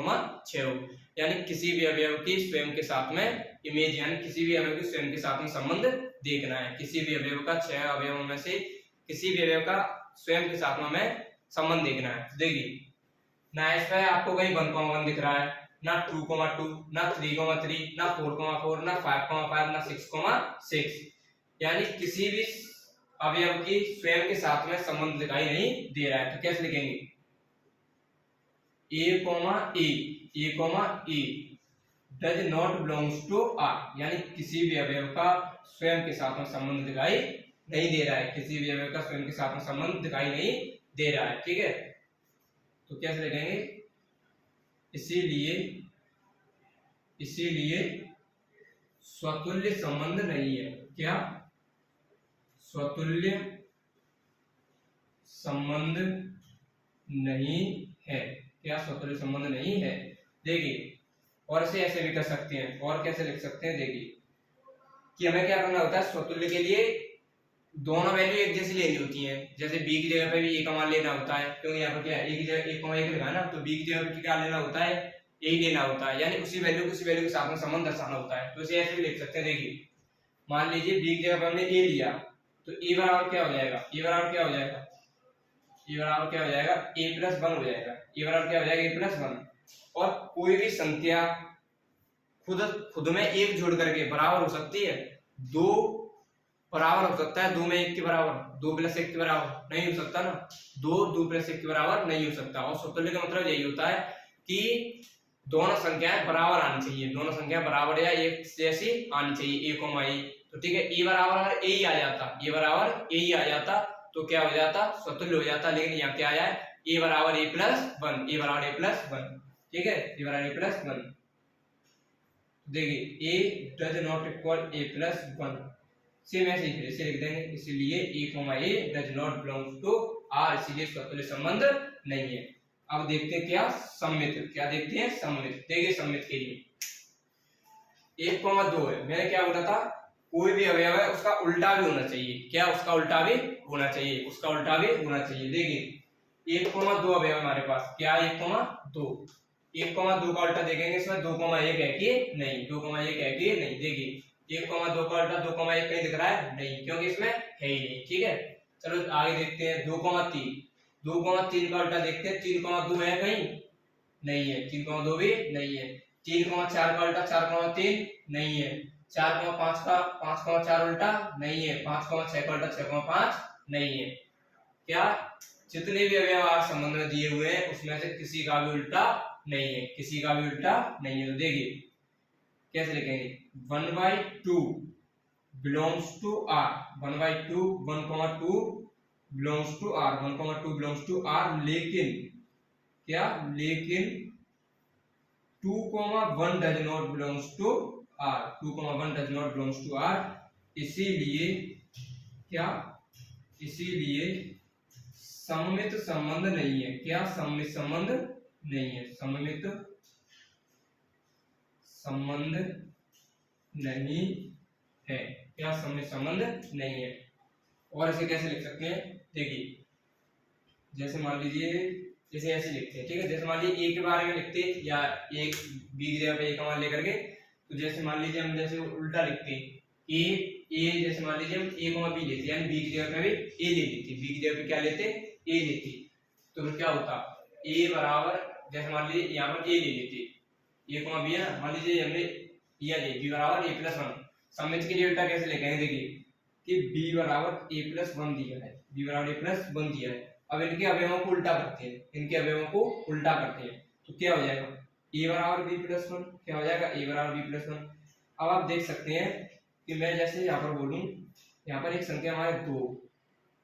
6 हो। यानी किसी भी अवयव की स्वयं के साथ में इमेज, यानी किसी भी अवयव की स्वयं के साथ में संबंध देखना है। किसी भी अवयव का 6 अवयवों में से किसी भी अवयव का स्वयं के साथ में हमें संबंध देखना है। देखिए ना इसमें आपको कहीं 1, 1 दिख रहा है, ना 2, 2, ना 3, 3, ना 4, 4, ना 5, 5, ना 6, 6। यानी किसी भी अवयव की स्वयं के साथ में संबंध दिखाई नहीं दे रहा है। तो कैसे लिखेंगे, A, does not belongs to r, यानी किसी भी अवयव का स्वयं के साथ में संबंध दिखाई नहीं दे रहा है, किसी भी अवयव का स्वयं के साथ में संबंध दिखाई नहीं दे रहा है। ठीक है, तो कैसे लिखेंगे, इसीलिए स्वतुल्य संबंध नहीं है। क्या स्वतुल्य संबंध नहीं है, क्या स्वतुल्य संबंध नहीं है। देखिए और इसे ऐसे भी कर सकते हैं, और कैसे लिख सकते हैं, देखिए कि हमें क्या करना होता है, स्वतुल्य के लिए दोनों वैल्यू एक जैसी लेनी होती है। जैसे b की जगह पे भी a का मान लेना होता है, क्योंकि यहाँ पर क्या है a की जगह 1, 1 लिखा है ना, तो b की जगह पे क्या लेना होता है, a ही लेना होता है, यानी उसी वैल्यू के साथ में संबंध दर्शाना होता है। तो इसे ऐसे भी लिख सकते हैं, देखिए मान लीजिए बी की जगह पे हमने ए लिया, तो ए बराबर क्या हो जाएगा, ए बराबर क्या हो जाएगा, ए बराबर क्या हो जाएगा, ए प्लस वन हो जाएगा, ए बराबर क्या हो जाएगा, ए प्लस वन। और कोई भी संख्या खुद खुद में एक जोड़ करके बराबर हो सकती है, दो बराबर हो सकता है, दो में एक के बराबर, दो प्लस एक के बराबर नहीं हो सकता ना, दो प्लस एक के बराबर नहीं हो सकता। और समतुल्य का मतलब यही होता है कि दोनों संख्याएं बराबर आनी चाहिए, दोनों संख्या बराबर या एक जैसी आनी चाहिए, ए कोमा ए। तो ठीक है, ए बराबर अगर ए ही आ जाता, ए बराबर ए ही आ जाता तो क्या हो जाता, स्वतुल्य हो जाता। लेकिन यहाँ क्या आया है, ए बराबर ए प्लस वन, ए बराबर ए प्लस वन। ठीक है, ए बराबर ए प्लस वन। देखिए A does not equal A plus one, same ऐसे ही फिर से लिख देंगे, इसीलिए A comma A does not belongs to are, इसीलिए स्वतुल्य संबंध नहीं है। अब देखते हैं क्या सममित, क्या देखते हैं सममित। देखिए सममित के लिए 1,2 है, मैंने क्या बोला था, कोई भी अवयव है उसका उल्टा भी होना चाहिए, क्या उसका उल्टा भी होना चाहिए, उसका उल्टा भी होना चाहिए। देखिए 1,2 अवयव हमारे पास, क्या 1,2, 1,2 का उल्टा देखेंगे, इसमें 2,1 है कि नहीं, 2,1 है कि नहीं। देखिए 1,2 का उल्टा 2,1 कहीं दिख रहा है नहीं, क्योंकि इसमें है ही नहीं। ठीक है, चलो आगे देखते हैं 2,3, 2,3 का उल्टा देखते हैं, 3,2 है कहीं नहीं है, 3,2 भी नहीं है। 3,4 का उल्टा 4,3 नहीं है, 4,5 का 5,4 उल्टा नहीं है, 5,6 का उल्टा 6,5 नहीं है। क्या जितने भी अवयव आर संबंध में दिए हुए हैं उसमें से किसी का भी उल्टा नहीं है, किसी का भी उल्टा नहीं है। तो देखिए कैसे लिखेंगे, 1/2 belongs to r, 1/2 1,2 belongs to r, 1,2 belongs to r, लेकिन क्या, लेकिन 2,1 does not belongs to r, 2,1 does not belongs to are. इसीलिए क्या, इसीलिए सममित संबंध नहीं है। क्या सममित संबंध नहीं है, सममित संबंध नहीं है, क्या सममित संबंध नहीं है। और इसे कैसे लिख सकते हैं, देखिए जैसे मान लीजिए, जैसे ऐसे लिखते हैं। ठीक है, जैसे मान लीजिए ए के बारे में लिखते हैं या एक बी की जगह पे ए का मान लेकर के, तो जैसे मान लीजिए हम जैसे उल्टा लिखते हैं, ए जैसे मान लीजिए हम ए को बी लेते, यानी बी की जगह पे भी ए ले लेते, बी की जगह पे क्या लेते, ए लेते, तो फिर क्या होता, ए बराबर, जैसे मान लीजिए यहाँ पर ए ले लेते, ए को बी है ना, मान लीजिए हमने लिया ले बी बराबर ए प्लस वन। सममित के लिए उल्टा कैसे लिखेंगे, देखिए कि b बराबर ए प्लस वन दिया है, b बराबर ए प्लस वन दिया है। अब इनके अवयवों को उल्टा करते हैं, इनके अवयवों को उल्टा करते हैं, तो क्या हो जाएगा, a बराबर b प्लस वन, क्या हो जाएगा, a बराबर b प्लस वन। अब आप देख सकते हैं कि मैं जैसे यहाँ पर बोलूं, यहाँ पर एक संख्या हमारे 2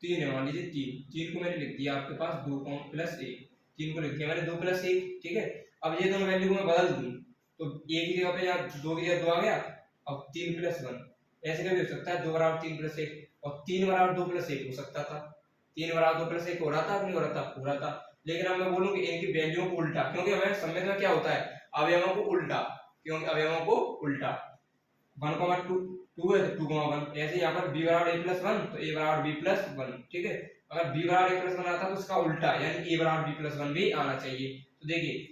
3 है, मान लीजिए 3 को मैंने लिख दिया आपके पास 2 प्लस 1, 3 को लिख दिया मैंने 2 प्लस 1। ठीक है, अब ये दोनों वैल्यू को मैं बदल दूं तो a की जगह पे यहाँ 2 की जगह 2 आ गया, अब 3 प्लस 1, ऐसे कभी हो सकता है 2 बराबर 3 प्लस 1, और 3 बराबर 2 प्लस 1 हो सकता था, 3 बराबर 2 प्लस 1 हो रहा था, नहीं हो रहा था, हो रहा था। लेकिन अब मैं बोलूं कि इनकी वैल्यूओं को उल्टा, क्योंकि हमें सममित में क्या होता है, अवयवों को उल्टा, क्योंकि अवयवों को उल्टा 1,2 है तो 2,1, ऐसे यहाँ पर b बराबर a प्लस वन तो a बराबर b प्लस वन। ठीक है, अगर b बराबर a प्लस वन आता तो उसका उल्टा यानी a बराबर b प्लस वन भी आना चाहिए। तो देखिए,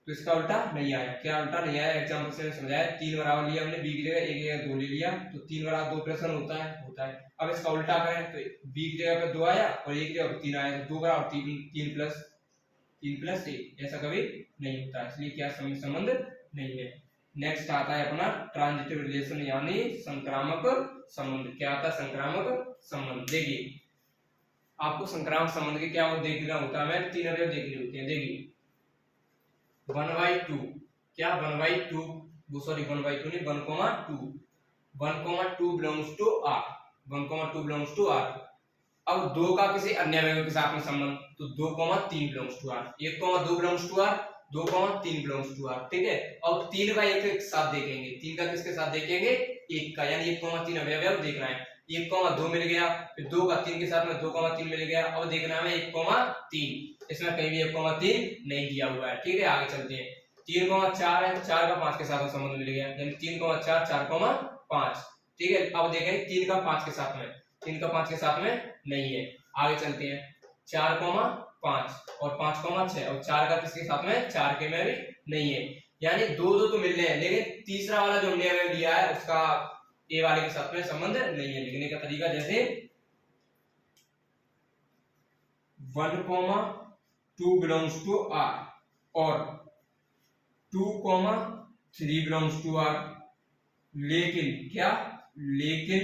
तो इसका उल्टा नहीं आया, क्या उल्टा नहीं आया, एग्जांपल से समझाया, 3 बराबर लिया हमने, b की जगह a की जगह 2 ले लिया, तो 3 बराबर 2 प्लस 1 होता है, होता है। अब इसका उल्टा करें तो b की जगह पे 2 आया और a की जगह पे 3 आया, तो 2 बराबर 3 प्लस 1, ऐसा कभी नहीं होता, इसलिए क्या सममित संबंध नहीं है। नेक्स्ट आता है अपना ट्रांजिटिव रिलेशन यानी संक्रामक संबंध। क्या आता है, संक्रामक संबंध। देखिए आपको संक्रामक संबंध के क्या देखना होता है, मैं 3 अवयव देखने होते हैं। देखिए 1/2, क्या 1/2, वो सॉरी 1/2 नहीं 1,2, 1,2 belongs to r, 1,2 belongs to r. अब 2 का किसी अन्य अवयव के साथ में संबंध, तो 2,3 belongs to r, 1,2 belongs to r, 2,3 belongs to r. ठीक है, अब 3 का 1 के साथ देखेंगे, 3 का किसके साथ देखेंगे, 1 का, यानी 1,3 अवयव देखना है। 1,2 मिल गया, फिर 2 का 3 के साथ में 2,3 मिल गया, अब देखना है 1,3, इसमें कहीं भी 1,3 नहीं दिया हुआ है। ठीक है, आगे चलते हैं, 3,4 है, 4 का 5 के साथ संबंध मिल गया, यानी 3,4 4,5। ठीक है, अब देखें 3 का 5 के साथ में, 3 का 5 के साथ में नहीं है। आगे चलते हैं 4,5 और 5,6 और 4 का किसके साथ में, 4 के में भी नहीं है, यानी 2 तो मिल रहे हैं, लेकिन तीसरा वाला जो हमने लिया है उसका ए वाले के साथ में संबंध नहीं है। लिखने का तरीका जैसे 1,2 बिलोंग्स टू आर और 2,3 बिलोंग्स टू आर, लेकिन क्या, लेकिन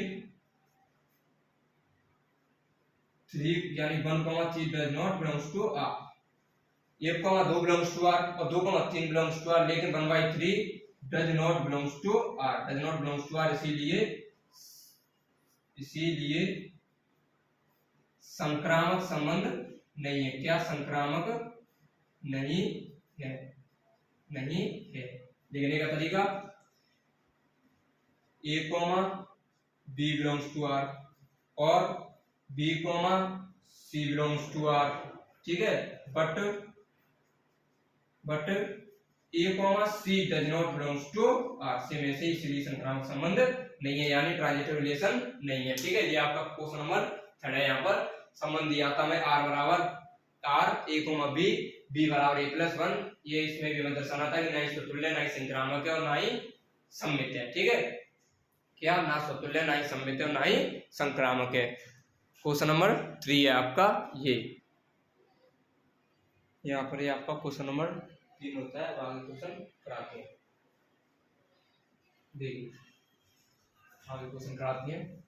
3 यानी 1,3 does not belongs to r. 1,2 belongs to r और 2,3 बिलोंग्स टू आर, लेकिन 1/3 does not belongs to r. Does not belongs to are इसीलिए संक्रामक संबंध नहीं है। क्या संक्रामक नहीं है, नहीं है। लिखने का तरीका A, B belongs to R और B, C belongs to R, ठीक है। But A, C does not belongs to R से में से इसलिए संक्रामक संबंध नहीं है, यानी ट्रांजिटिव रिलेशन नहीं है, ठीक है। ये आपका क्वेश्चन नंबर 3 है। यहाँ पर संबंध दिया था मैं R बराबर R, A, B, B बराबर A+1। ये इसमें भी मैं दर्शाना था कि ना ही स्वतुल्य, ना ही संक्रामक है और ना ही सम्मित है, ठीक है। क्या, ना स्वतुल्य, ना ही सम्मित है और ना ही संक्रामक है। क्वेश्चन नंबर 3 है आपका ये। यहाँ पर ये आपका क्वेश्चन नंबर 3 होता है। आगे क्वेश्चन कराते हैं, देखिए आगे क्वेश्चन कराते हैं।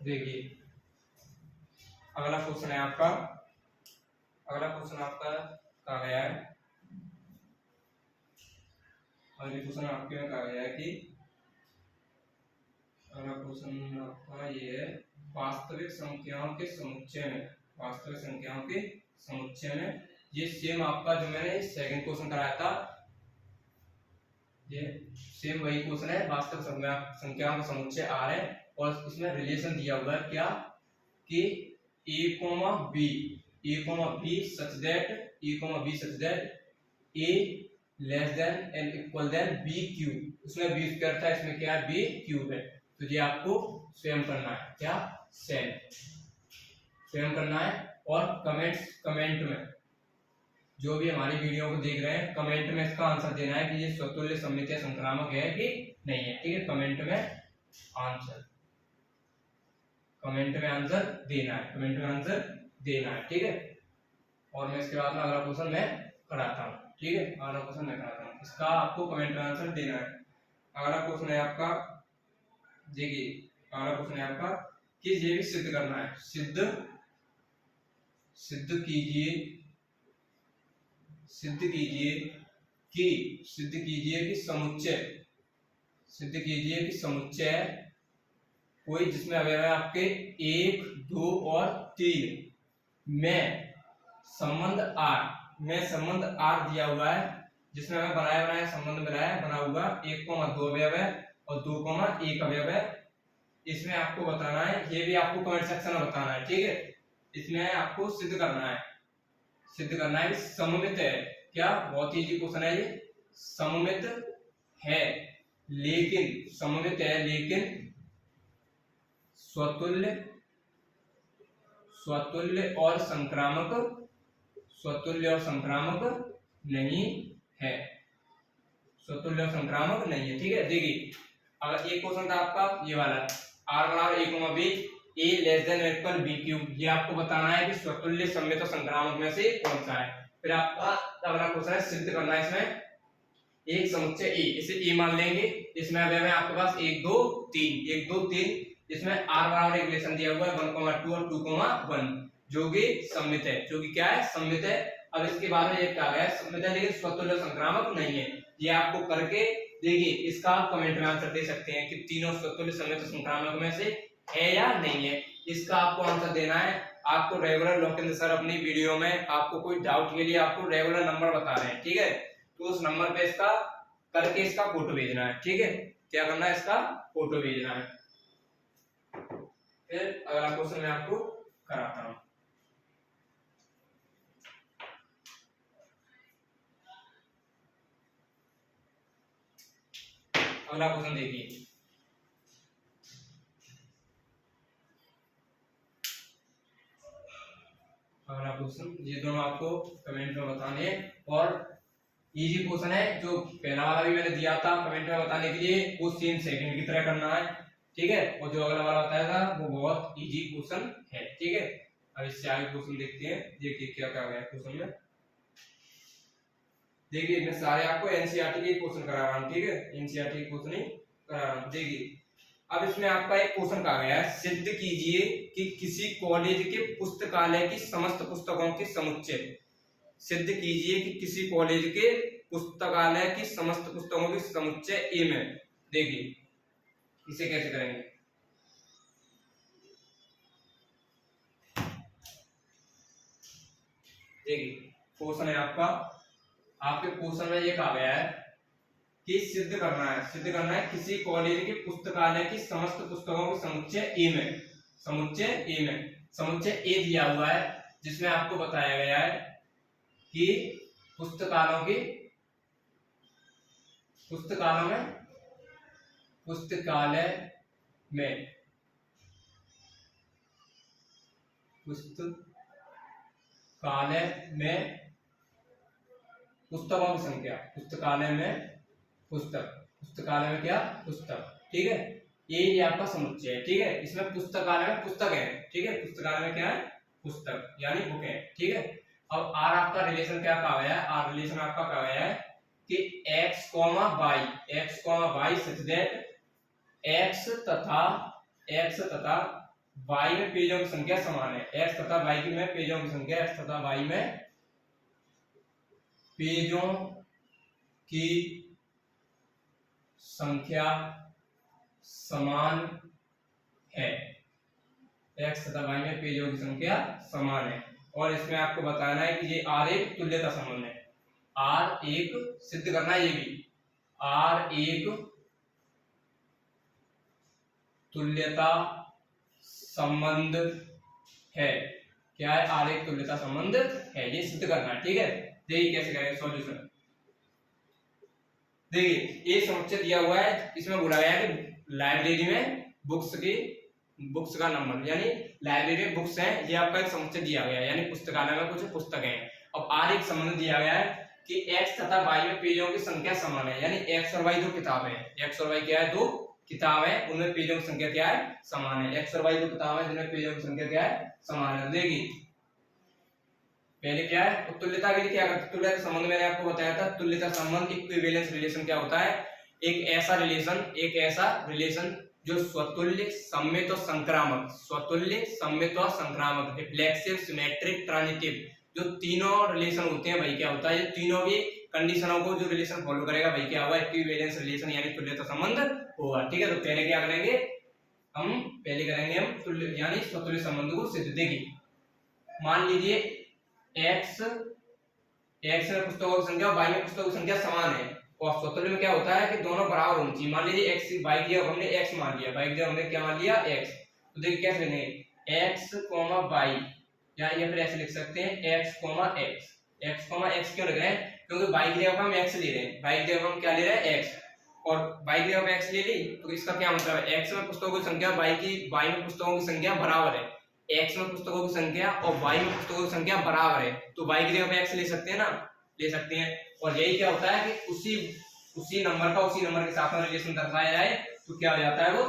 देखिए अगला क्वेश्चन है आपका, अगला क्वेश्चन आपका कहा गया है, अगले क्वेश्चन आपके में कहा गया है कि अगला क्वेश्चन आपका ये है वास्तविक संख्याओं के समुच्चय में, वास्तविक संख्याओं के समुच्चय में। ये सेम आपका जो मैंने सेकंड क्वेश्चन कराया था, ये सेम वही क्वेश्चन है। वास्तविक संख्याओं का समुच्चय R है और इसमें रिलेशन दिया हुआ है क्या, कि A, B such that A less than and equal than B cube. उसमें B स्क्वायर था, इसमें क्या है, B क्यूब है। तो ये आपको स्वयं करना है, क्या, स्वयं करना है। और कमेंट में जो भी हमारी वीडियो को देख रहे हैं, कमेंट में इसका आंसर देना है कि ये स्वतुल्य, सम्मित या संक्रामक है कि नहीं है, ठीक है। कमेंट में आंसर देना है, ठीक है। और मैं इसके बाद में अगला क्वेश्चन मैं कराता हूँ, ठीक है। अगला क्वेश्चन मैं कराता हूँ, इसका आपको कमेंट में आंसर देना है। अगला क्वेश्चन है आपका, देखिए अगला क्वेश्चन है आपका कि ये भी सिद्ध करना है, सिद्ध कीजिए कि समुच्चय कोई जिसमें अवयव है आपके 1, 2 और 3 में संबंध R दिया हुआ है, जिसमें हमें बनाया संबंध बना हुआ 1,2 अवयव है और 2,1 अवयव है। इसमें आपको बताना है, ये भी आपको कमेंट सेक्शन में बताना है, ठीक है। इसमें आपको सिद्ध करना है कि सममित है। क्या, बहुत इजी क्वेश्चन है ये। सममित है लेकिन स्वतुल्य और संक्रामक नहीं है, ठीक है। देखिए अगर एक क्वेश्चन था आपका ये वाला, R बराबर A, B, A less then और इक्वल B क्यूब, ये आपको बताना है कि स्वतुल्य, सम्मित और संक्रामक में से कौन सा है। फिर आपका अगला क्वेश्चन है सिद्ध करना है इसमें एक समुच्चय A, इसे A मान लेंगे। इसमें अवयव है आपके पास 1, 2, 3, इसमें R बराबर एक रिलेशन दिया हुआ है 1,2 और 2,1 जो कि सम्मित है, जो कि क्या है, सम्मित है। अब इसके बाद में ये कहा गया है सम्मित है लेकिन स्वतुल्य संक्रामक नहीं है। ये आपको करके देखिए, इसका आप कमेंट में आंसर दे सकते हैं कि तीनों स्वतुल्य, सम्मित और संक्रामक में से है या नहीं है। इसका आपको आंसर देना है। आपको रेगुलर लोकेंद्र सर अपनी वीडियो में आपको कोई डाउट के लिए आपको रेगुलर नंबर बता रहे हैं, ठीक है। तो उस नंबर पे इसका करके इसका फोटो भेजना है, ठीक है। क्या करना है, इसका फोटो भेजना है। फिर अगला क्वेश्चन मैं आपको कराता हूं। अगला क्वेश्चन देखिए, अगला क्वेश्चन, ये दोनों आपको कमेंट में बताने हैं और इजी क्वेश्चन है। जो पहला वाला भी मैंने दिया था कमेंट में बताने के लिए, वो सेम सेकंड की तरह करना है, ठीक है। और जो अगला वाला बताया था वो बहुत इजी क्वेश्चन है, ठीक है। अब इससे आगे क्वेश्चन देखते हैं, देखिए क्या क्या है क्वेश्चन में। देखिए मैं सारे आपको एनसीईआरटी के क्वेश्चन करा रहा हूँ, ठीक है, एनसीईआरटी के क्वेश्चन ही करा रहा हूँ। देखिए अब इसमें आपका एक क्वेश्चन कहा गया है, सिद्ध कीजिए कि किसी कॉलेज के पुस्तकालय की समस्त पुस्तकों के समुच्चय, सिद्ध कीजिए कि किसी कॉलेज के पुस्तकालय की समस्त पुस्तकों के समुच्चय ए में। देखिए इसे कैसे करेंगे, देखिए क्वेश्चन है आपका, आपके क्वेश्चन में ये कहा गया है कि सिद्ध करना है किसी कॉलेज के पुस्तकालय की समस्त पुस्तकों के समुच्चय ए में, समुच्चय ए दिया हुआ है, जिसमें आपको बताया गया है कि पुस्तकालय में पुस्तकों की संख्या, पुस्तकालय में क्या पुस्तक, ठीक है। ये आपका समुच्चय है, ठीक है। इसमें पुस्तकालय में पुस्तक है, ठीक है, पुस्तकालय में क्या है पुस्तक यानी बुक है, ठीक है। अब आर आपका रिलेशन क्या कहा गया है, आर रिलेशन आपका कहा गया है कि x, y such that x तथा y में पेजों की संख्या समान है, x तथा y में पेजों की संख्या, x तथा y में पेजों की संख्या समान है, x तथा y में पेजों की संख्या समान है। और इसमें आपको बताना है कि ये R एक तुल्यता संबंध है, R एक सिद्ध करना है, ये भी R एक तुल्यता संबंध है, क्या है R एक तुल्यता संबंध है, ये सिद्ध करना है, ठीक है। देखिए कैसे करेंगे सॉल्यूशन, देखिए ये समुच्चय दिया हुआ है, इसमें बोला गया है कि लाइब्रेरी में बुक्स का नंबर, यानी लाइब्रेरी में बुक्स हैं, ये आपका एक समुच्चय दिया गया है, यानी पुस्तकालय में कुछ पुस्तक हैं। अब आर एक संबंध दिया गया है कि x तथा y में पेजों की संख्या समान है, यानी x और y दो किताबें हैं, x और y क्या है, दो किताब है, उनमें पेजों की संख्या क्या है समान है, x और y दो किताब है जिनमें पेजों की संख्या क्या है समान है। देखिए पहले क्या है, तुल्यता के लिए क्या करते, तुल्यता संबंध मैंने आपको बताया था, तुल्यता संबंध इक्विवेलेंस रिलेशन क्या होता है, एक ऐसा रिलेशन जो स्वतुल्य, सम्मित और संक्रामक, रिफ्लेक्सिव, सिमेट्रिक, ट्रांजिटिव, जो तीनों रिलेशन होते हैं भाई क्या होता है, ये तीनों भी कंडीशनों को जो रिलेशन फॉलो करेगा भाई क्या होगा, इक्विवेलेंस रिलेशन यानी तुल्यता संबंध होगा, ठीक है। तो पहले क्या करेंगे हम तुल्य यानी स्वतुल्य संबंध को सिद्ध। देखिए मान लीजिए x में पुस्तकों की संख्या y में पुस्तकों की संख्या समान है, और स्वतुल्य में क्या होता है कि दोनों बराबर होनी चाहिए। मान लीजिए x y की जगह हमने x मान लिया, y की जगह हमने क्या मान लिया x, तो देखिए कैसे लिखेंगे x, y, या ये फिर ऐसे लिख सकते हैं x, x क्यों लिख रहे हैं, क्योंकि y की जगह हम x ले रहे हैं, y की जगह हम क्या ले रहे हैं x, और y की जगह x ले ली, तो इसका क्या मतलब है, x में पुस्तकों की संख्या y में पुस्तकों की संख्या बराबर है, x में पुस्तकों की संख्या और y में पुस्तकों की संख्या बराबर है, तो y की जगह पे x ले सकते हैं ना, ले सकते हैं। और यही क्या होता है कि उसी नंबर के साथ में रिलेशन दर्शाया जाए तो क्या हो जाता है, वो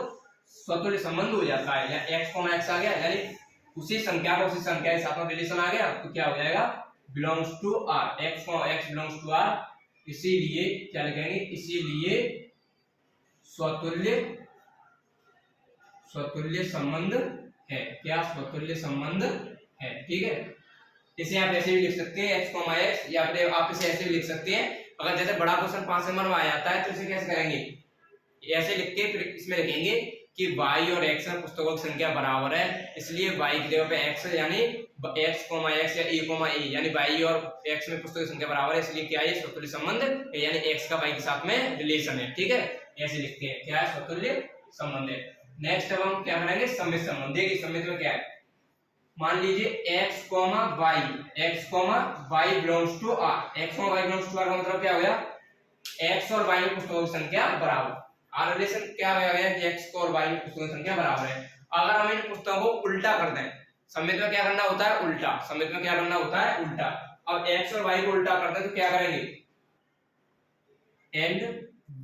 स्वतुल्य संबंध हो जाता है, या x आ गया, यानी उसी संख्या के साथ में रिलेशन आ गया तो क्या हो जाएगा, belongs to r, x belongs to r, इसीलिए क्या लिखेंगे, इसीलिए स्वतुल्य संबंध है, क्या स्वतुल्य संबंध है, ठीक है। इसे आप ऐसे भी लिख सकते हैं x, या फिर आप इसे ऐसे भी लिख सकते हैं, अगर जैसे बड़ा क्वेश्चन 5 नंबर में आ जाता है तो इसे कैसे करेंगे, ऐसे लिख के फिर इसमें लिखेंगे कि y और x में पुस्तकों की संख्या बराबर है, इसलिए y की जगह पे x यानी x, या a, यानी y और x में पुस्तकों की संख्या बराबर है, इसलिए क्या है स्वतुल्य संबंध है, यानी x का y के साथ में रिलेशन है, ठीक है। ऐसे लिखते हैं, क्या है स्वतुल्य संबंध है। नेक्स्ट अब हम क्या करेंगे, सम्मित संबंध। देखिए सम्मित में क्या है, मान लीजिए x, y belongs to r, x, y belongs to r का मतलब क्या हो गया, x और y में पुस्तकों की संख्या बराबर, आर रिलेशन क्या हो गया कि x और y में पुस्तकों की संख्या बराबर है। अगर हम इन पुस्तकों को उल्टा कर दें, सममित में क्या करना होता है? उल्टा। सममित में क्या करना होता है? उल्टा। अब x और y को उल्टा करते हैं तो क्या करेंगे? And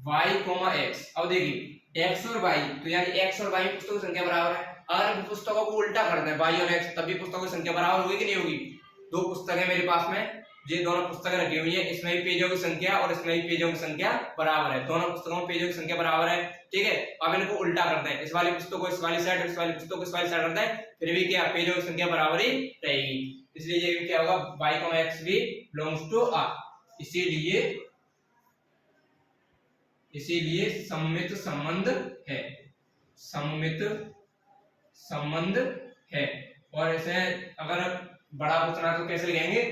y comma x। अब देखिए x और y, तो यानी x और y पुस्तकों की संख्या बराबर है। अगर पुस्तकों को उल्टा कर दें y और x, तब भी पुस्तकों की संख्या बराबर होगी कि नहीं होगी? दो पुस्तकें मेरे पास में, ये दोनों पुस्तकें रखी हुई है, इसमें भी पेजों की संख्या और इसमें भी पेजों की संख्या बराबर है, दोनों पुस्तकों में पेजों की संख्या बराबर है, ठीक है। अब इनको उल्टा करते हैं, इस वाली पुस्तक को इस वाली साइड, इस वाली पुस्तक को इस वाली साइड करते हैं, फिर भी क्या पेजों की संख्या बराबर ही रहेगी। इसलिए ये क्या होगा? y, x भी बिलोंग्स टू r। इसीलिए सममित संबंध है, सममित संबंध है। और इसे अगर बड़ा पूछना तो कैसे लिखेंगे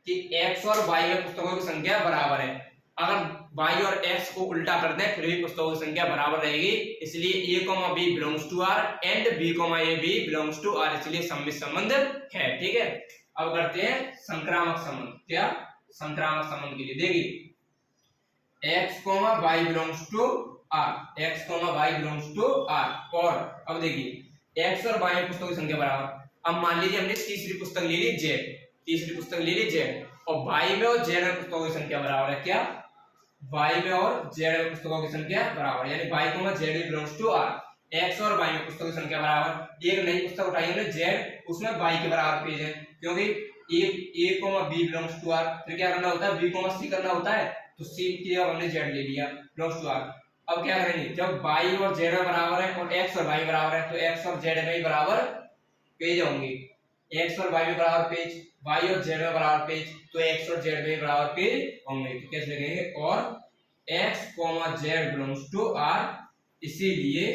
कि x और y में पुस्तकों की संख्या बराबर है। अगर y और x को उल्टा कर दें फिर भी पुस्तकों की संख्या बराबर रहेगी। इसलिए a, b belongs to r and b, a b belongs to r, इसलिए सममित संबंध है, ठीक है। अब करते हैं संक्रामक संबंध। क्या? संक्रामक संबंध के लिए देखिए x, y belongs to r, x, y belongs to r। और अब देखिए x और y में पुस्तकों की संख्या बराबर। अब मान लीजिए हमने तीसरी पुस्तक ले ली z, तीसरी पुस्तक ले ली z, और y में और z में पुस्तकों की संख्या बराबर है। क्या? y में और z में पुस्तकों की संख्या बराबर, यानी y, z belongs to r। x और y में पुस्तकों की संख्या बराबर। एक नई पुस्तक उठाई हमने z, उसमें y के बराबर पेज है, क्योंकि a, b belongs to r। फिर क्या करना होता है? b, c करना होता है, तो c की जगह हमने z ले लिया, बिलोंग्स टू r। अब क्या करेंगे? जब y और z में बराबर है और x और y बराबर है, तो x और z में ही बराबर पेज होंगे। x और y में बराबर पेज, y और z में बराबर पेज, तो x और z में बराबर पेज होंगे। तो कैसे लिखेंगे? और x, z belongs to r, इसीलिए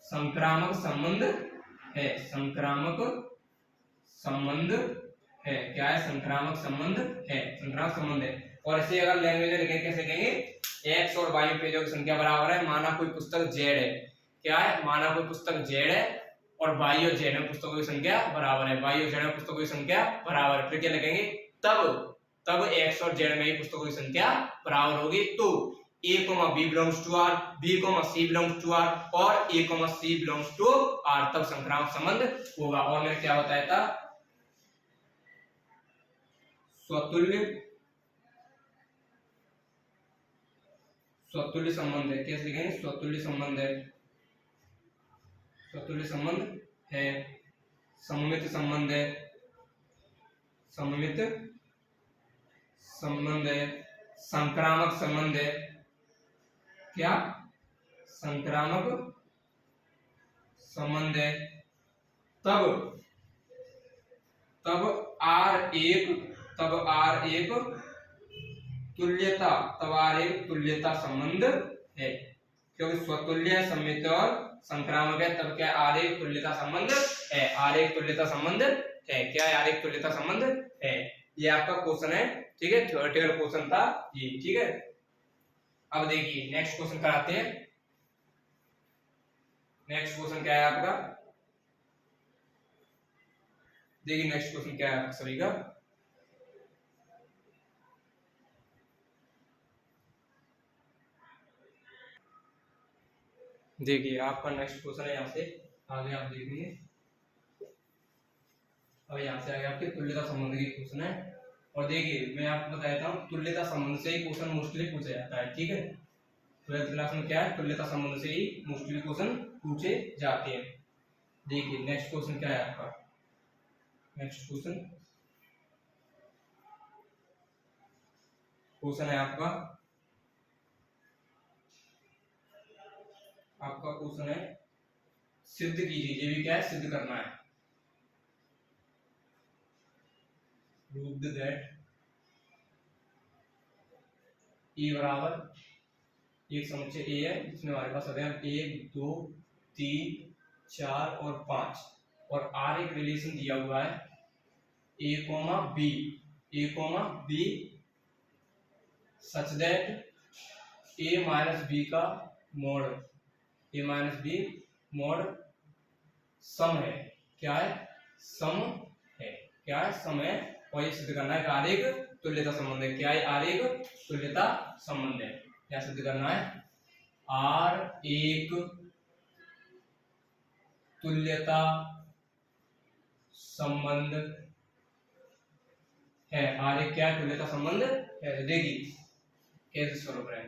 संक्रामक संबंध है, संक्रामक संबंध है। क्या है? संक्रामक संबंध है, संक्रामक संबंध है। और इसे अगर लैंग्वेज में लिखेंगे कैसे लिखेंगे? x और y में पेजों की संख्या बराबर है। माना कोई पुस्तक z है, क्या है? माना कोई पुस्तक z है और y और z में पुस्तकों की संख्या बराबर है, y और z में पुस्तकों की संख्या बराबर है। फिर क्या लिखेंगे? तब x और z में ही पुस्तकों की संख्या बराबर होगी। तो a, b belongs to r, b, c belongs to r और a, c belongs to r, तब संक्रामक संबंध होगा। और मैंने क्या बताया था? स्वतुल्य संबंध है। कैसे लिखेंगे? स्वतुल्य संबंध है, स्वतुल्य संबंध है, सममित संबंध है, सममित संबंध है, संक्रामक संबंध है। क्या? संक्रामक संबंध है। तब R एक तुल्यता संबंध है, क्योंकि स्वतुल्य है, सममित और संक्रामक है, तब क्या? R एक तुल्यता संबंध है, R एक तुल्यता संबंध है। क्या है? R एक तुल्यता संबंध है। ये आपका क्वेश्चन है, ठीक है, थ्योरेटिकल क्वेश्चन था ये, ठीक है। अब देखिए नेक्स्ट क्वेश्चन कराते हैं। नेक्स्ट क्वेश्चन क्या है आपका? देखिए नेक्स्ट क्वेश्चन क्या है सभी का। देखिए आपका नेक्स्ट क्वेश्चन है, यहाँ से आगे आप देखेंगे। अब यहाँ से आगे आपके तुल्यता संबंध की क्वेश्चन है। और देखिए मैं आपको बताता हूँ, तुल्यता संबंध से ही क्वेश्चन मोस्टली पूछा जाता है, ठीक है। 12th क्लास में क्या है? तुल्यता संबंध से ही मोस्टली क्वेश्चन पूछे जाते हैं। देखिए नेक्स्ट क्वेश्चन क्या है आपका? नेक्स्ट क्वेश्चन है आपका क्वेश्चन है सिद्ध कीजिए। ये भी क्या है? सिद्ध करना है। प्रूव दैट ए बराबर एक समुच्चय ए है जिसमें हमारे पास अवयव 1, 2, 3, 4 और 5 और R एक रिलेशन दिया हुआ है a, b such that a minus b का मोड सम है। क्या है? सम है। क्या है? सम है। और ये सिद्ध करना है आरेख तुल्यता संबंध है। क्या है? आरेख तुल्यता संबंध है। क्या सिद्ध करना है? R एक तुल्यता संबंध है। आर एक क्या है? तुल्यता संबंध है। देखिए कैसे स्वरूप है,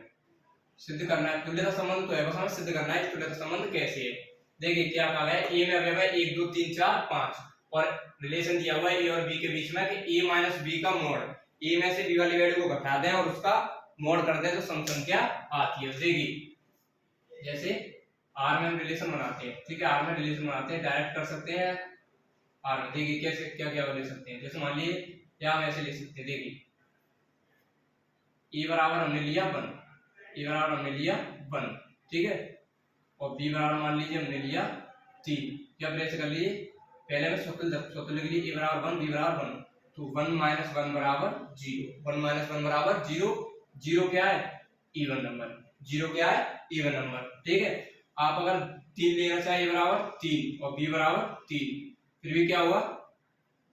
सिद्ध करना है। तुल्यता संबंध तो है, बस हमें सिद्ध करना है तुल्यता संबंध कैसे है। देखिए क्या कहा है, ए में अवयव है 1 2 3 4 5 और रिलेशन दिया हुआ है ए और बी के बीच में कि ए माइनस बी का मोड, ए में से बी वाली वैल्यू को घटा दें और उसका मोड कर दें तो सम संख्या आती है। देखिए जैसे आर में हम रिलेशन बनाते हैं, ठीक है, आर में रिलेशन बनाते हैं, डायरेक्ट कर सकते हैं आर में। देखिए कैसे क्या क्या ले सकते हैं, जैसे मान लीजिए या हम ऐसे ले सकते हैं। देखिए ए बराबर हमने लिया 1, ए बराबर हमने लिया 1, ठीक है, और बी बराबर मान लीजिए हमने लिया 3। क्या प्लेस कर लिए, पहले में स्वतः लिख लिए, ए बराबर 1 बी बराबर 1, तो 1 माइनस 1 बराबर 0, 1 माइनस 1 बराबर 0। 0 क्या है? Even number. 0 क्या है? इवन नंबर, ठीक है। आप अगर 3 लेना चाहिए बराबर 3 और बी बराबर 3, फिर भी क्या हुआ,